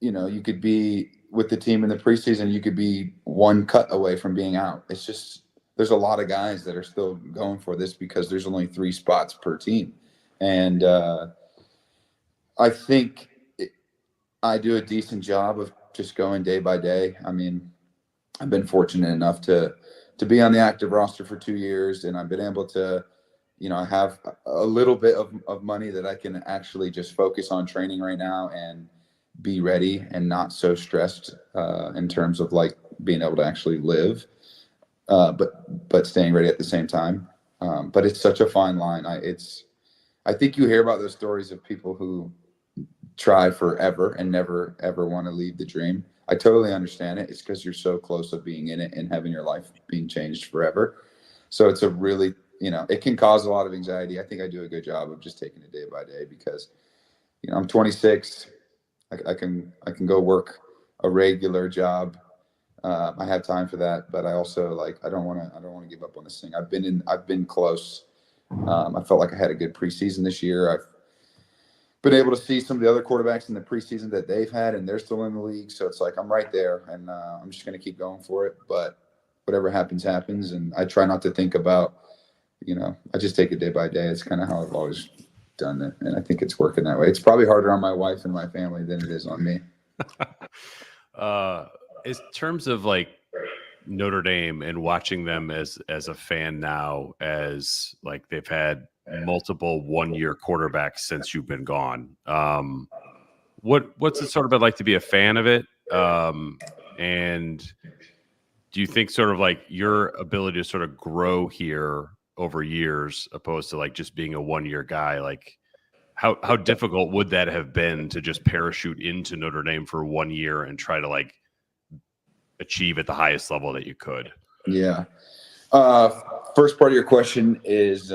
you could be with the team in the preseason. You could be one cut away from being out. It's just, there's a lot of guys that are still going for this because there's only 3 spots per team. And I think I do a decent job of just going day by day. I mean, I've been fortunate enough to be on the active roster for 2 years, and I've been able to, I have a little bit of money that I can actually just focus on training right now and be ready and not so stressed in terms of like being able to actually live, but staying ready at the same time. But it's such a fine line. I think you hear about those stories of people who try forever and never ever want to leave the dream. I totally understand it. It's because you're so close to being in it and having your life being changed forever. So it's a really, it can cause a lot of anxiety. I think I do a good job of just taking it day by day because, I'm 26. I can go work a regular job. I have time for that, but I also I don't want to give up on this thing. I've been close. I felt like I had a good preseason this year. I've been able to see some of the other quarterbacks in the preseason that they've had, and they're still in the league. So it's like I'm right there, and I'm just going to keep going for it. But whatever happens, happens. And I try not to think about, I just take it day by day. It's kind of how I've always done it, and I think it's working that way. It's probably harder on my wife and my family than it is on me. In terms of Notre Dame and watching them as a fan now, as they've had multiple 1-year quarterbacks since you've been gone. What's it sort of been like to be a fan of it? And do you think sort of your ability to sort of grow here over years, opposed to just being a 1-year guy, how difficult would that have been to just parachute into Notre Dame for 1 year and try to achieve at the highest level that you could? Yeah. First part of your question is,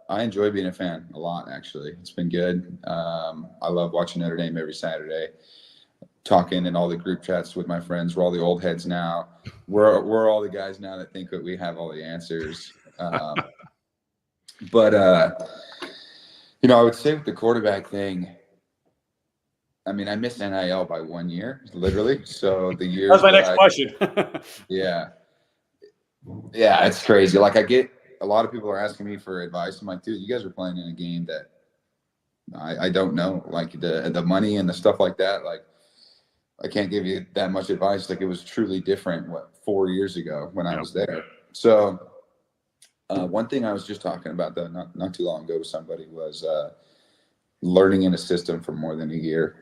I enjoy being a fan a lot, actually. It's been good. I love watching Notre Dame every Saturday, talking in all the group chats with my friends. We're all the old heads now. We're all the guys now that think that we have all the answers. But I would say with the quarterback thing, I mean, I missed NIL by 1 year, literally. So the year. That's my next question. Yeah. Yeah, it's crazy. I get a lot of people are asking me for advice. I'm like, dude, you guys are playing in a game that I don't know, the money and the stuff like that. I can't give you that much advice. It was truly different 4 years ago when I was there. So one thing I was just talking about though, not too long ago with somebody was learning in a system for more than a year.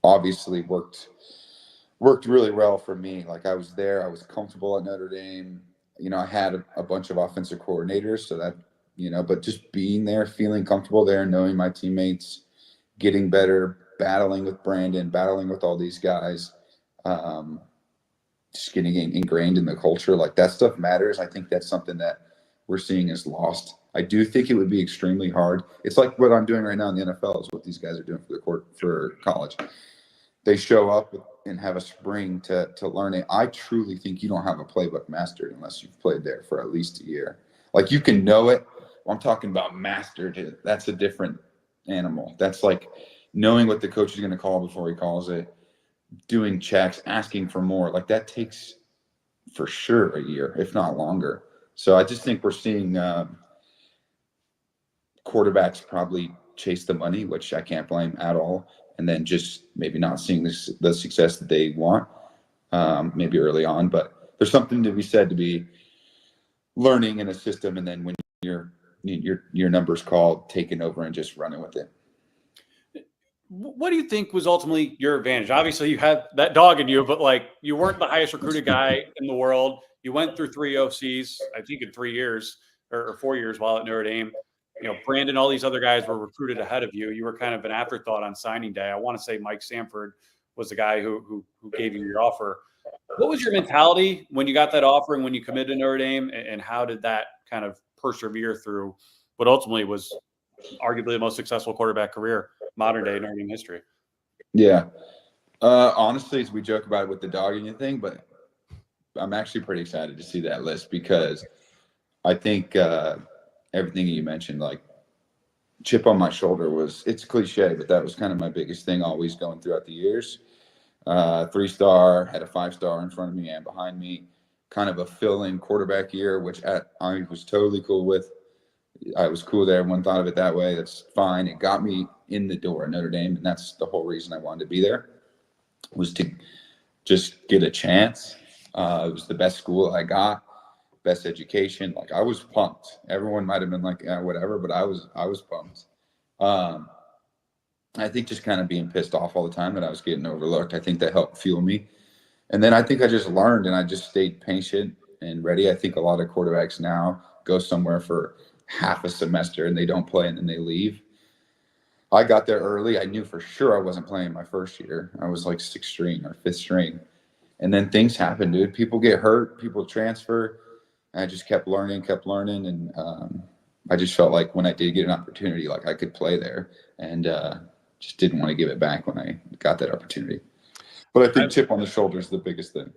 Obviously worked really well for me. I was there, I was comfortable at Notre Dame. I had a bunch of offensive coordinators, so that, but just being there, feeling comfortable there, knowing my teammates, getting better, battling with Brandon, battling with all these guys, just getting ingrained in the culture, that stuff matters. I think that's something that we're seeing is lost. I do think it would be extremely hard. It's like what I'm doing right now in the NFL is what these guys are doing for college. They show up and have a spring to learn it. I truly think you don't have a playbook mastered unless you've played there for at least a year. You can know it. I'm talking about mastered. That's a different animal. That's knowing what the coach is going to call before he calls it, doing checks, asking for more. That takes for sure a year, if not longer. So I just think we're seeing quarterbacks probably chase the money, which I can't blame at all, and then just maybe not seeing the success that they want, maybe early on. But there's something to be said to be learning in a system, and then when your number's called, taking over and just running with it. What do you think was ultimately your advantage? Obviously, you had that dog in you, but like you weren't the highest recruited guy in the world. You went through 3 OCs, I think, in 3 years or 4 years while at Notre Dame. You know, Brandon, all these other guys were recruited ahead of you. You were kind of an afterthought on signing day. I want to say Mike Sanford was the guy who gave you your offer. What was your mentality when you got that offer and when you committed to Notre Dame, and how did that kind of persevere through what ultimately was arguably the most successful quarterback career modern day Notre Dame history? Yeah. Honestly, we joke about it with the dog and thing, but I'm actually pretty excited to see that list because I think everything you mentioned, like chip on my shoulder it's cliche, but that was kind of my biggest thing always going throughout the years. 3-star, had a 5-star in front of me and behind me, kind of a fill-in quarterback year, which I was totally cool with. I was cool that everyone thought of it that way. That's fine. It got me in the door at Notre Dame, and that's the whole reason I wanted to be there, was to just get a chance. It was the best school I got, best education. Like I was pumped. Everyone might have been like, yeah, whatever, but I was pumped. I think just kind of being pissed off all the time that I was getting overlooked, I think that helped fuel me. And then I think I just learned and I just stayed patient and ready. I think a lot of quarterbacks now go somewhere for half a semester and they don't play and then they leave. I got there early. I knew for sure I wasn't playing my first year. I was like 6th string or 5th string. And then things happen, dude. People get hurt, people transfer. And I just kept learning. And I just felt like when I did get an opportunity, like I could play there, and just didn't want to give it back when I got that opportunity. But I think chip on the shoulder is the biggest thing.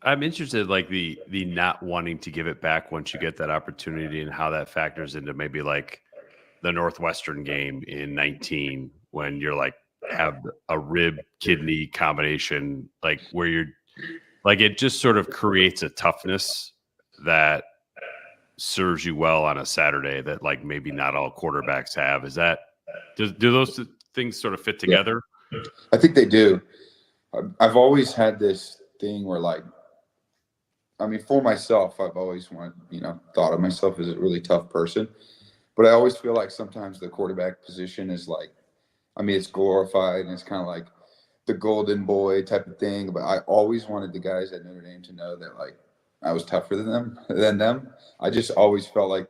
I'm interested, like the not wanting to give it back once you get that opportunity, and how that factors into maybe like the Northwestern game in 19 when you're like have a rib kidney combination, like where you're like it just sort of creates a toughness that serves you well on a Saturday that like maybe not all quarterbacks have. Is that do those things sort of fit together? Yeah. I think they do. I've always had this thing where, like, I mean, for myself, I've always thought of myself as a really tough person, but I always feel like sometimes the quarterback position is like, I mean, it's glorified and it's kind of like the golden boy type of thing. But I always wanted the guys at Notre Dame to know that, like, I was tougher than them. I just always felt like,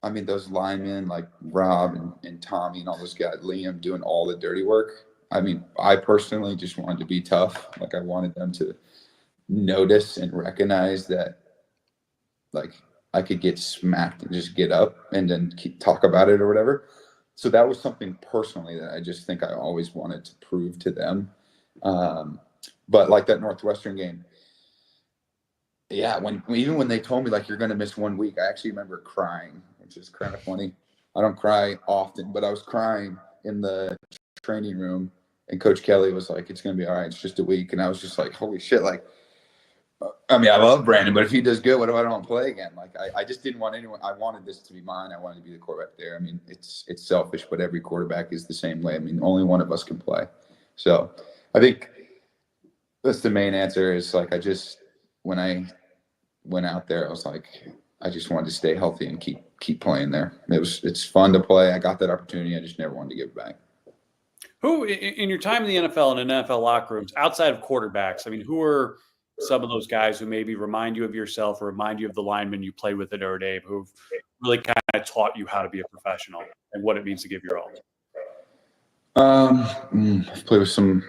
I mean, those linemen like Rob and Tommy and all those guys, Liam, doing all the dirty work. I mean, I personally just wanted to be tough. Like I wanted them to notice and recognize that, like, I could get smacked and just get up and then talk about it or whatever. So that was something personally that I just think I always wanted to prove to them. But like that Northwestern game, yeah, even when they told me like you're going to miss 1 week, I actually remember crying, which is kind of funny. I don't cry often, but I was crying in the training room, and Coach Kelly was like, "It's going to be all right. It's just a week." And I was just like, "Holy shit!" Like, I mean, I love Brandon, but if he does good, what if I don't play again? Like, I just didn't want anyone. I wanted this to be mine. I wanted to be the quarterback there. I mean, it's selfish, but every quarterback is the same way. I mean, only one of us can play. So I think that's the main answer. Is like when I went out there, I was like, I just wanted to stay healthy and keep playing there. It's fun to play. I got that opportunity. I just never wanted to give it back. Who in your time in the NFL and in NFL locker rooms, outside of quarterbacks, I mean, who are some of those guys who maybe remind you of yourself or remind you of the linemen you played with at Notre Dame, who've really kind of taught you how to be a professional and what it means to give your all? I've played with some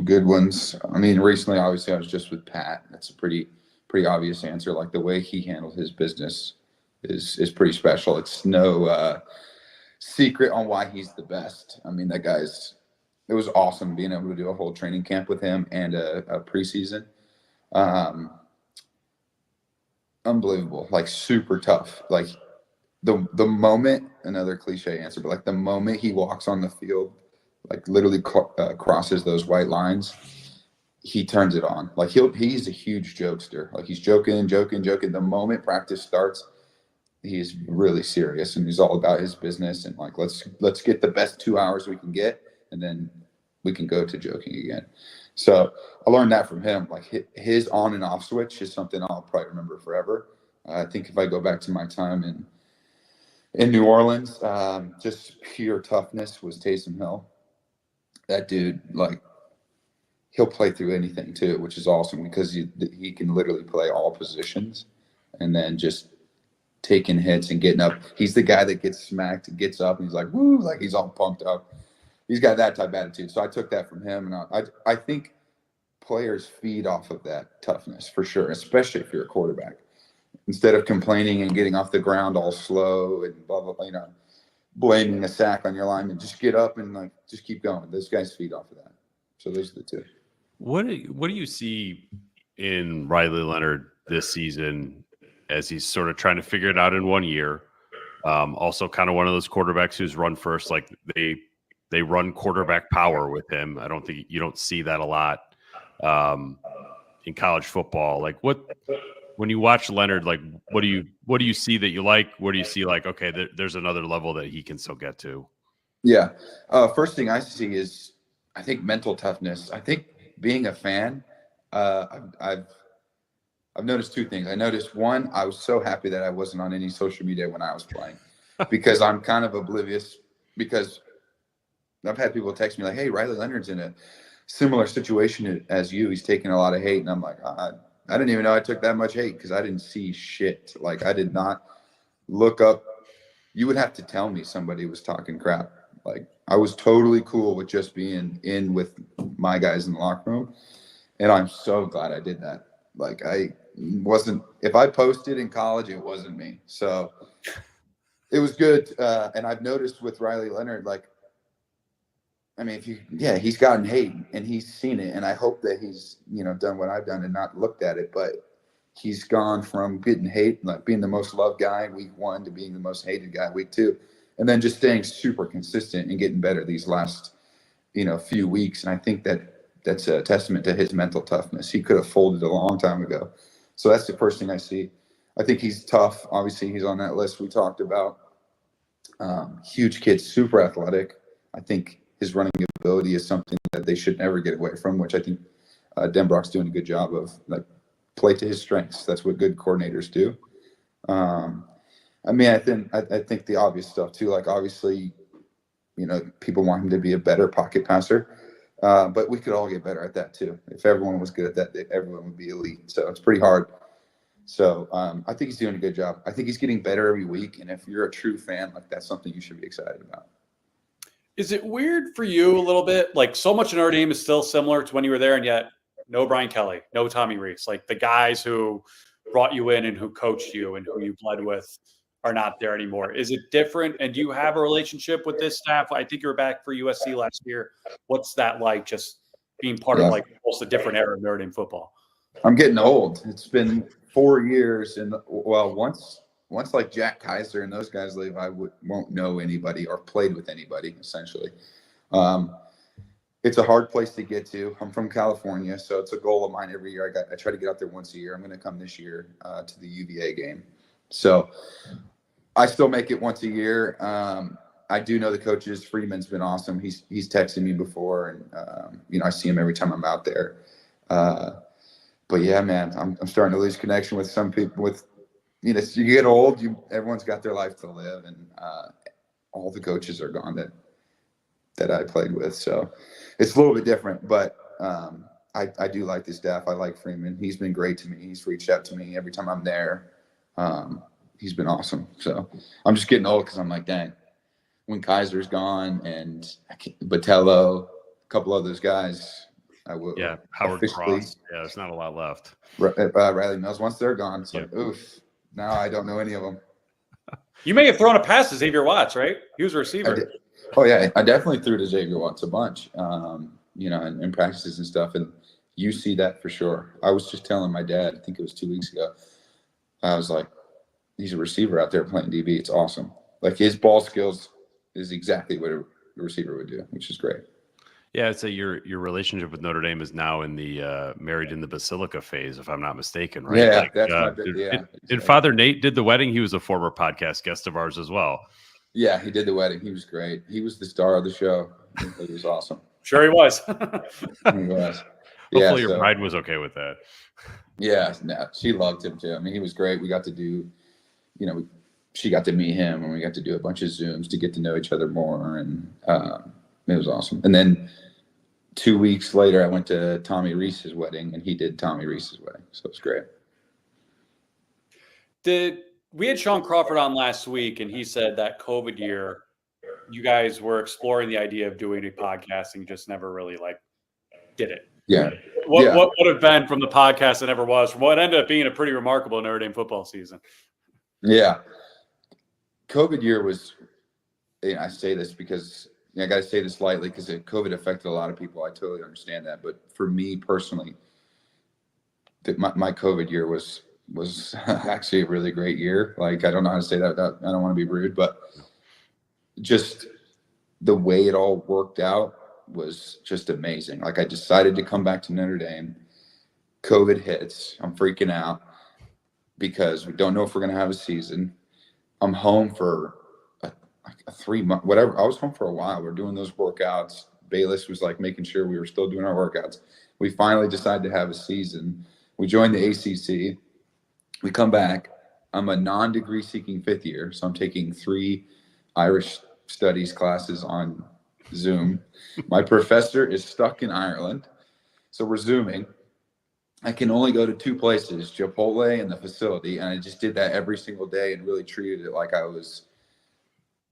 good ones. I mean, recently, obviously, I was just with Pat. That's a pretty obvious answer. Like the way he handled his business is pretty special. It's no secret on why he's the best. I mean, it was awesome being able to do a whole training camp with him and a preseason. Unbelievable, like super tough. Like the moment, another cliche answer, but like the moment he walks on the field, like literally crosses those white lines, he turns it on. Like he's a huge jokester. Like he's joking. The moment practice starts, he's really serious, and he's all about his business, and like let's get the best 2 hours we can get, and then we can go to joking again. So I learned that from him. Like his on and off switch is something I'll probably remember forever. I think if I go back to my time in New Orleans, just pure toughness was Taysom Hill. That dude, like, he'll play through anything too, which is awesome because he can literally play all positions, and then just taking hits and getting up. He's the guy that gets smacked, gets up, and he's like, woo, like he's all pumped up. He's got that type of attitude. So I took that from him, and I think players feed off of that toughness for sure, especially if you're a quarterback. Instead of complaining and getting off the ground all slow and blah, blah, blah, blaming a sack on your lineman, just get up and like just keep going. Those guys feed off of that. So those are the two. What do you see in Riley Leonard this season as he's sort of trying to figure it out in 1 year? Also kind of one of those quarterbacks who's run first, like they run quarterback power with him. I don't think you don't see that a lot in college football. Like when you watch Leonard, like what do you see that you like? What do you see like, okay, there's another level that he can still get to? Yeah. First thing I see is, I think, mental toughness. I think being a fan, I've noticed two things. I noticed one, I was so happy that I wasn't on any social media when I was playing because I'm kind of oblivious, because I've had people text me like, hey, Riley Leonard's in a similar situation as you. He's taking a lot of hate. And I'm like, I didn't even know I took that much hate because I didn't see shit. Like, I did not look up. You would have to tell me somebody was talking crap. Like, I was totally cool with just being in with my guys in the locker room. And I'm so glad I did that. Like, if I posted in college, it wasn't me. So it was good. And I've noticed with Riley Leonard, like, I mean, he's gotten hate and he's seen it. And I hope that he's, done what I've done and not looked at it. But he's gone from getting hate, like being the most loved guy week 1 to being the most hated guy week 2. And then just staying super consistent and getting better these last, few weeks. And I think that's a testament to his mental toughness. He could have folded a long time ago. So that's the first thing I see. I think he's tough. Obviously, he's on that list we talked about. Huge kid, super athletic. I think his running ability is something that they should never get away from, which I think Denbrock's doing a good job of. Like, play to his strengths. That's what good coordinators do. I mean, I think the obvious stuff too. Like, obviously, people want him to be a better pocket passer, but we could all get better at that too. If everyone was good at that, everyone would be elite. So it's pretty hard. So I think he's doing a good job. I think he's getting better every week. And if you're a true fan, like, that's something you should be excited about. Is it weird for you a little bit? Like, so much of Notre Dame is still similar to when you were there, and yet no Brian Kelly, no Tommy Rees. Like, the guys who brought you in and who coached you and who you played with are not there anymore. Is it different? And do you have a relationship with this staff? I think you were back for USC last year. What's that like, just being part of like almost a different era of Notre Dame football? I'm getting old. It's been 4 years, and once like Jack Kaiser and those guys leave, I won't know anybody or played with anybody, essentially. It's a hard place to get to. I'm from California, so it's a goal of mine every year. I try to get out there once a year. I'm going to come this year to the UVA game. So I still make it once a year. I do know the coaches. Freeman's been awesome. He's texted me before, and I see him every time I'm out there. But yeah, man, I'm starting to lose connection with some people. You get old, everyone's got their life to live, and all the coaches are gone that I played with. So it's a little bit different, but I do like the staff. I like Freeman. He's been great to me. He's reached out to me every time I'm there. He's been awesome. So I'm just getting old because I'm like, dang, when Kaiser's gone and Botello, a couple of those guys, I will. Yeah, Howard Cross. Yeah, there's not a lot left. Riley Mills, once they're gone, it's like, oof. Now I don't know any of them. You may have thrown a pass to Xavier Watts, right? He was a receiver. Oh yeah, I definitely threw to Xavier Watts a bunch, in practices and stuff. And you see that for sure. I was just telling my dad, I think it was 2 weeks ago. I was like, he's a receiver out there playing DB. It's awesome. Like, his ball skills is exactly what a receiver would do, which is great. Yeah, it's your relationship with Notre Dame is now in the married in the Basilica phase, if I'm not mistaken, right? Yeah, Like, that's my bit. Yeah, and exactly. Father Nate did the wedding. He was a former podcast guest of ours as well. Yeah, he did the wedding. He was great. He was the star of the show. It was awesome. Sure, he was. He was. Yeah, Hopefully, your so bride was okay with that. yeah, no, she loved him too. I mean, he was great. We got to do, she got to meet him, and we got to do a bunch of Zooms to get to know each other more, and it was awesome. And then 2 weeks later, I went to Tommy Reese's wedding, and he did Tommy Reese's wedding, so it was great. We had Sean Crawford on last week, and he said that COVID year, you guys were exploring the idea of doing a podcast and just never really did it. Yeah. What would have been from the podcast that never was, from what ended up being a pretty remarkable Notre Dame football season? Yeah. COVID year was, I say this because I got to say this lightly because COVID affected a lot of people. I totally understand that. But for me personally, my COVID year was actually a really great year. Like, I don't know how to say that. I don't want to be rude, but just the way it all worked out was just amazing. Like, I decided to come back to Notre Dame. COVID hits. I'm freaking out because we don't know if we're going to have a season. I'm home for a 3 month, whatever. I was home for a while. We're doing those workouts. Bayless was making sure we were still doing our workouts. We finally decided to have a season. We joined the ACC. We come back. I'm a non-degree seeking fifth year, so I'm taking 3 Irish studies classes on Zoom. My professor is stuck in Ireland, so we're Zooming. I can only go to 2 places, Chipotle and the facility, and I just did that every single day and really treated it like I was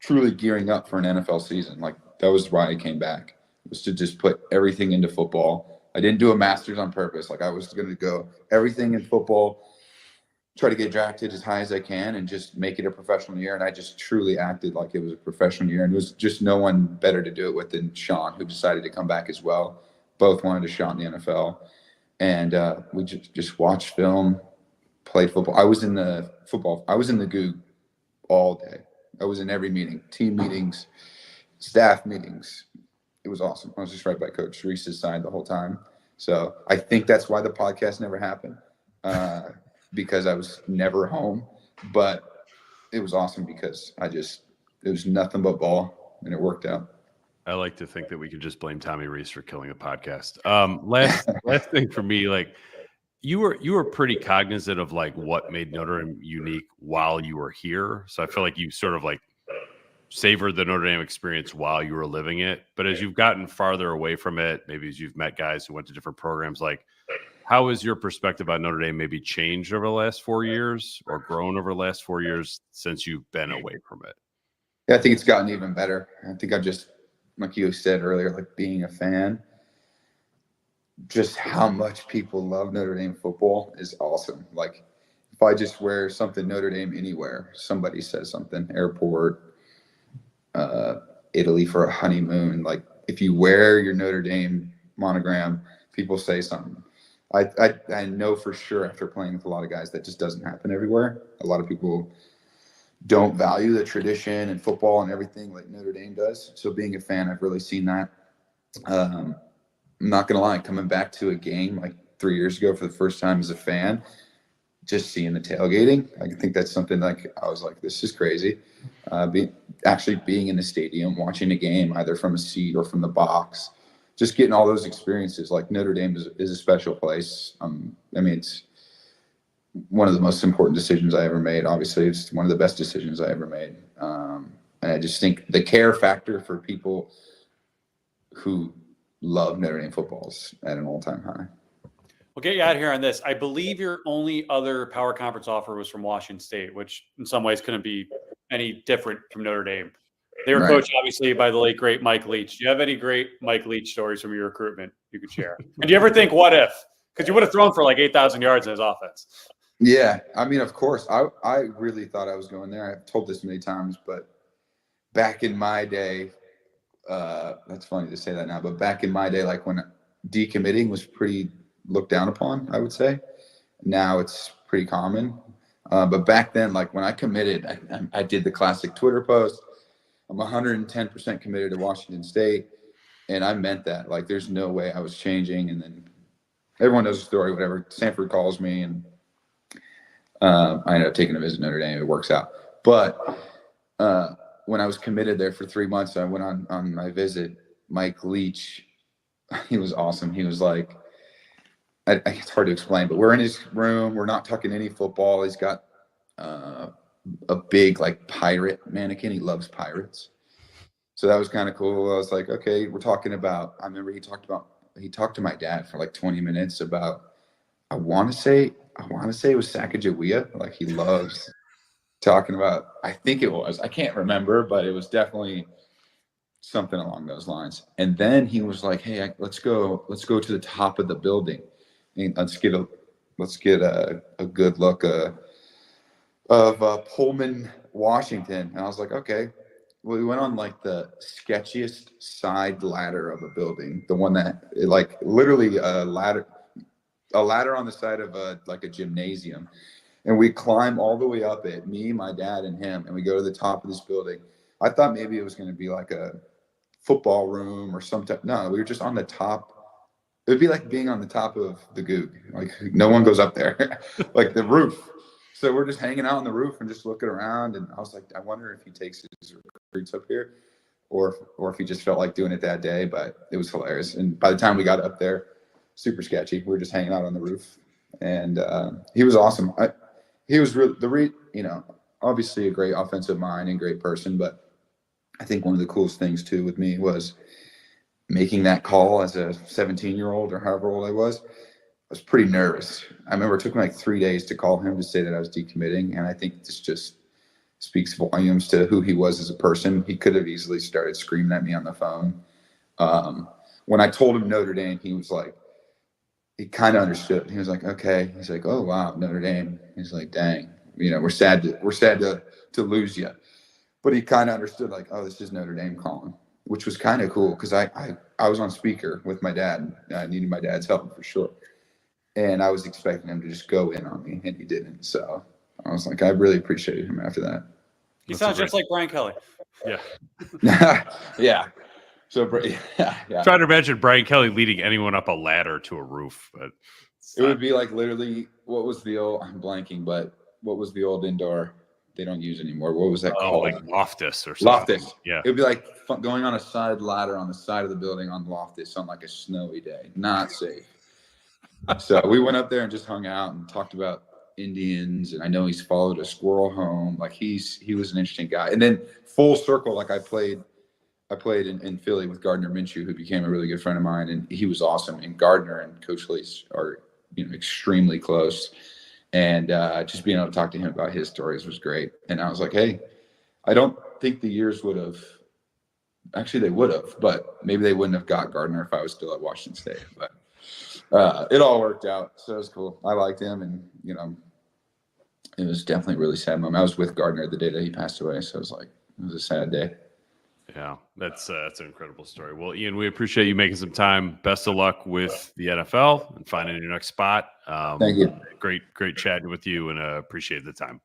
truly gearing up for an NFL season. Like, that was why I came back, was to just put everything into football. I didn't do a master's on purpose. Like, I was going to go everything in football, try to get drafted as high as I can, and just make it a professional year. And I just truly acted like it was a professional year. And it was just no one better to do it with than Sean, who decided to come back as well. Both wanted a shot in the NFL. And we just watched film, played football. I was in the Goog all day. I was in every meeting, team meetings, staff meetings. It was awesome. I was just right by Coach Reese's side the whole time. So I think that's why the podcast never happened, because I was never home. But it was awesome because it was nothing but ball, and it worked out. I like to think that we could just blame Tommy Reese for killing the podcast. Last thing for me, you were pretty cognizant of what made Notre Dame unique while you were here. So I feel like you sort of savored the Notre Dame experience while you were living it. But as you've gotten farther away from it, maybe as you've met guys who went to different programs, how has your perspective on Notre Dame maybe changed over the last 4 years or grown over the last 4 years since you've been away from it? Yeah, I think it's gotten even better. I think I've just, like you said earlier, being a fan, just how much people love Notre Dame football is awesome. If I just wear something Notre Dame anywhere, somebody says something, airport, Italy for a honeymoon. If you wear your Notre Dame monogram, people say something. I know for sure after playing with a lot of guys that just doesn't happen everywhere. A lot of people don't value the tradition and football and everything like Notre Dame does. So being a fan, I've really seen that. I'm not going to lie, coming back to a game 3 years ago for the first time as a fan, just seeing the tailgating, I think that's something I was like, this is crazy. Being in the stadium, watching a game, either from a seat or from the box, just getting all those experiences. Notre Dame is a special place. It's one of the most important decisions I ever made. Obviously, it's one of the best decisions I ever made. And I just think the care factor for people who love Notre Dame football is at an all-time high. We'll get you out of here on this. I believe your only other power conference offer was from Washington State, which in some ways couldn't be any different from Notre Dame. They were coached, obviously, by the late, great Mike Leach. Do you have any great Mike Leach stories from your recruitment you could share? And do you ever think, what if? Because you would have thrown for 8,000 yards in his offense. Yeah, of course. I really thought I was going there. I've told this many times, but back in my day, that's funny to say that now, but back in my day, when decommitting was pretty looked down upon, I would say. Now it's pretty common. But back then, when I committed, I did the classic Twitter post. I'm 110% committed to Washington State. And I meant that. Like, there's no way I was changing. And then everyone knows the story, whatever. Sanford calls me, and I ended up taking a visit to Notre Dame. It works out. But when I was committed there for 3 months, I went on my visit. Mike Leach, he was awesome. He was like, it's hard to explain, but we're in his room. We're not talking any football. He's got a big like pirate mannequin. He loves pirates. So that was kind of cool. I was like, okay, we're talking about, I remember he talked to my dad for like 20 minutes about, I want to say it was Sacagawea. Like, he loves talking about, I think it was, I can't remember, but it was definitely something along those lines. And then he was like, hey, let's go to the top of the building and let's get a good look of Pullman, Washington. And I was like, okay. Well, we went on like the sketchiest side ladder of a building, the one that like literally a ladder on the side of a gymnasium. And we climb all the way up it, me, my dad, and him, and we go to the top of this building. I thought maybe it was going to be like a football room or something. No, we were just on the top. It would be like being on the top of the Goog. Like, no one goes up there, like the roof. So we're just hanging out on the roof and just looking around. And I was like, I wonder if he takes his recruits up here, or if he just felt like doing it that day. But it was hilarious. And by the time we got up there, super sketchy. We were just hanging out on the roof, and he was awesome. He was really obviously a great offensive mind and great person. But I think one of the coolest things too with me was making that call as a 17-year-old or however old I was pretty nervous. I remember it took me like 3 days to call him to say that I was decommitting. And I think this just speaks volumes to who he was as a person. He could have easily started screaming at me on the phone. When I told him Notre Dame, he was like, he kind of understood. He was like, okay. He's like, oh, wow, Notre Dame. He's like, dang, we're sad to lose you. But he kind of understood, like, oh, this is Notre Dame calling, which was kind of cool because I was on speaker with my dad. I needed my dad's help for sure. And I was expecting him to just go in on me, and he didn't. So I was like, I really appreciated him after that. He sounds just like Brian Kelly. Yeah. Yeah. So, yeah. Trying to imagine Brian Kelly leading anyone up a ladder to a roof, but it would be like literally, I'm blanking, but what was the old indoor they don't use anymore? What was that called? Like Loftus or something. Loftus. Yeah. It would be like going on a side ladder on the side of the building on Loftus on like a snowy day. Not safe. So we went up there and just hung out and talked about Indians. And I know he's followed a squirrel home. Like, he was an interesting guy. And then full circle, like I played in Philly with Gardner Minshew, who became a really good friend of mine, and he was awesome. And Gardner and Coach Leach are extremely close. And just being able to talk to him about his stories was great. And I was like, hey, I don't think the years would have. Actually, they would have, but maybe they wouldn't have got Gardner if I was still at Washington State. But it all worked out, so it was cool. I liked him, and it was definitely a really sad moment. I was with Gardner the day that he passed away, so it was a sad day. Yeah, that's an incredible story. Well, Ian, we appreciate you making some time. Best of luck with the NFL and finding your next spot. Thank you. Great chatting with you, and appreciate the time.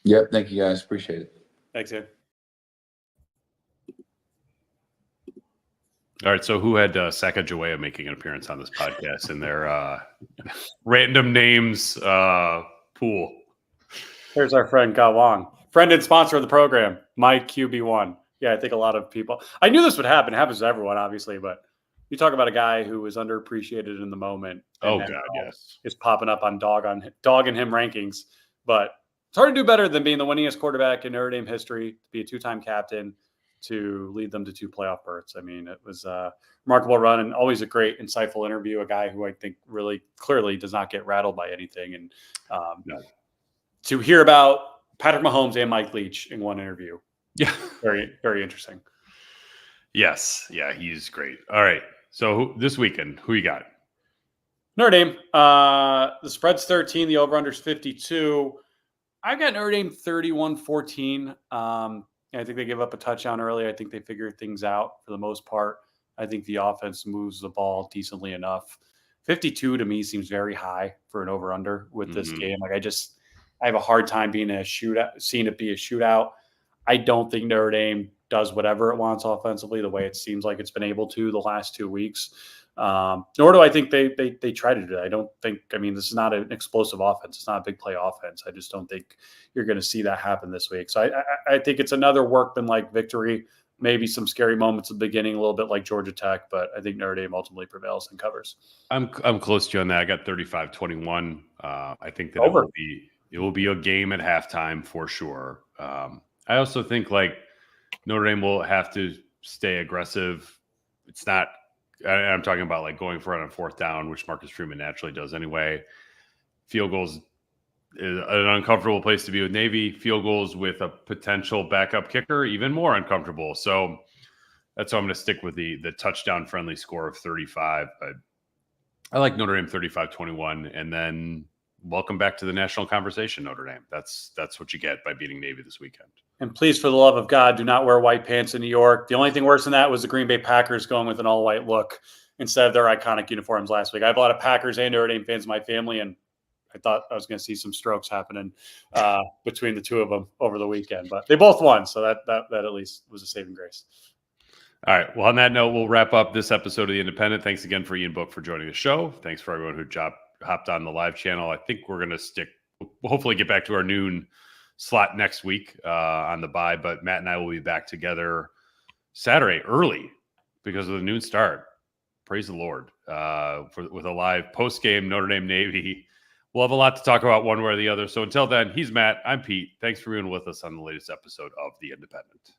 Yep, thank you guys. Appreciate it. Thanks, Ian. All right, so who had Sacagawea making an appearance on this podcast in their random names pool? Here's our friend Ga Wong, friend and sponsor of the program, Mike QB1. Yeah, I think a lot of people. I knew this would happen. It happens to everyone, obviously, but you talk about a guy who was underappreciated in the moment. Oh God, yes, is popping up on dog and him rankings. But it's hard to do better than being the winningest quarterback in Notre Dame history, to be a two-time captain, to lead them to 2 playoff berths. I mean, it was a remarkable run and always a great, insightful interview. A guy who I think really clearly does not get rattled by anything. And to hear about Patrick Mahomes and Mike Leach in one interview. Yeah. Very, very interesting. Yes. Yeah, he's great. All right. So this weekend, who you got? Notre Dame. The spread's 13. The over-under's 52. I've got Notre Dame 31-14. I think they give up a touchdown early. I think they figure things out for the most part. I think the offense moves the ball decently enough. 52 to me seems very high for an over-under with this game. Like, I have a hard time seeing it be a shootout. I don't think Notre Dame does whatever it wants offensively, the way it seems like it's been able to the last 2 weeks. Nor do I think they try to do that. I don't think, I mean, this is not an explosive offense. It's not a big play offense. I just don't think you're going to see that happen this week. So I think it's another workman-like victory, maybe some scary moments at the beginning, a little bit like Georgia Tech, but I think Notre Dame ultimately prevails and covers. I'm close to you on that. I got 35-21. I think that Over. it will be a game at halftime for sure. I also think like Notre Dame will have to stay aggressive. It's not, I'm talking about like going for it on fourth down, which Marcus Freeman naturally does anyway. Field goals is an uncomfortable place to be with Navy. Field goals with a potential backup kicker, even more uncomfortable. So that's why I'm going to stick with the touchdown friendly score of 35. But I like Notre Dame 35-21. And then welcome back to the national conversation, Notre Dame. That's what you get by beating Navy this weekend. And please, for the love of God, do not wear white pants in New York. The only thing worse than that was the Green Bay Packers going with an all-white look instead of their iconic uniforms last week. I have a lot of Packers and Notre Dame fans in my family, and I thought I was going to see some strokes happening between the two of them over the weekend. But they both won, so that at least was a saving grace. All right. Well, on that note, we'll wrap up this episode of The Independent. Thanks again for Ian Book for joining the show. Thanks for everyone who hopped on the live channel. I think we're going to we'll hopefully get back to our noon slot next week on the bye, but Matt and I will be back together Saturday early because of the noon start. Praise the Lord with a live post-game Notre Dame-Navy. We'll have a lot to talk about one way or the other. So until then, he's Matt. I'm Pete. Thanks for being with us on the latest episode of The Independent.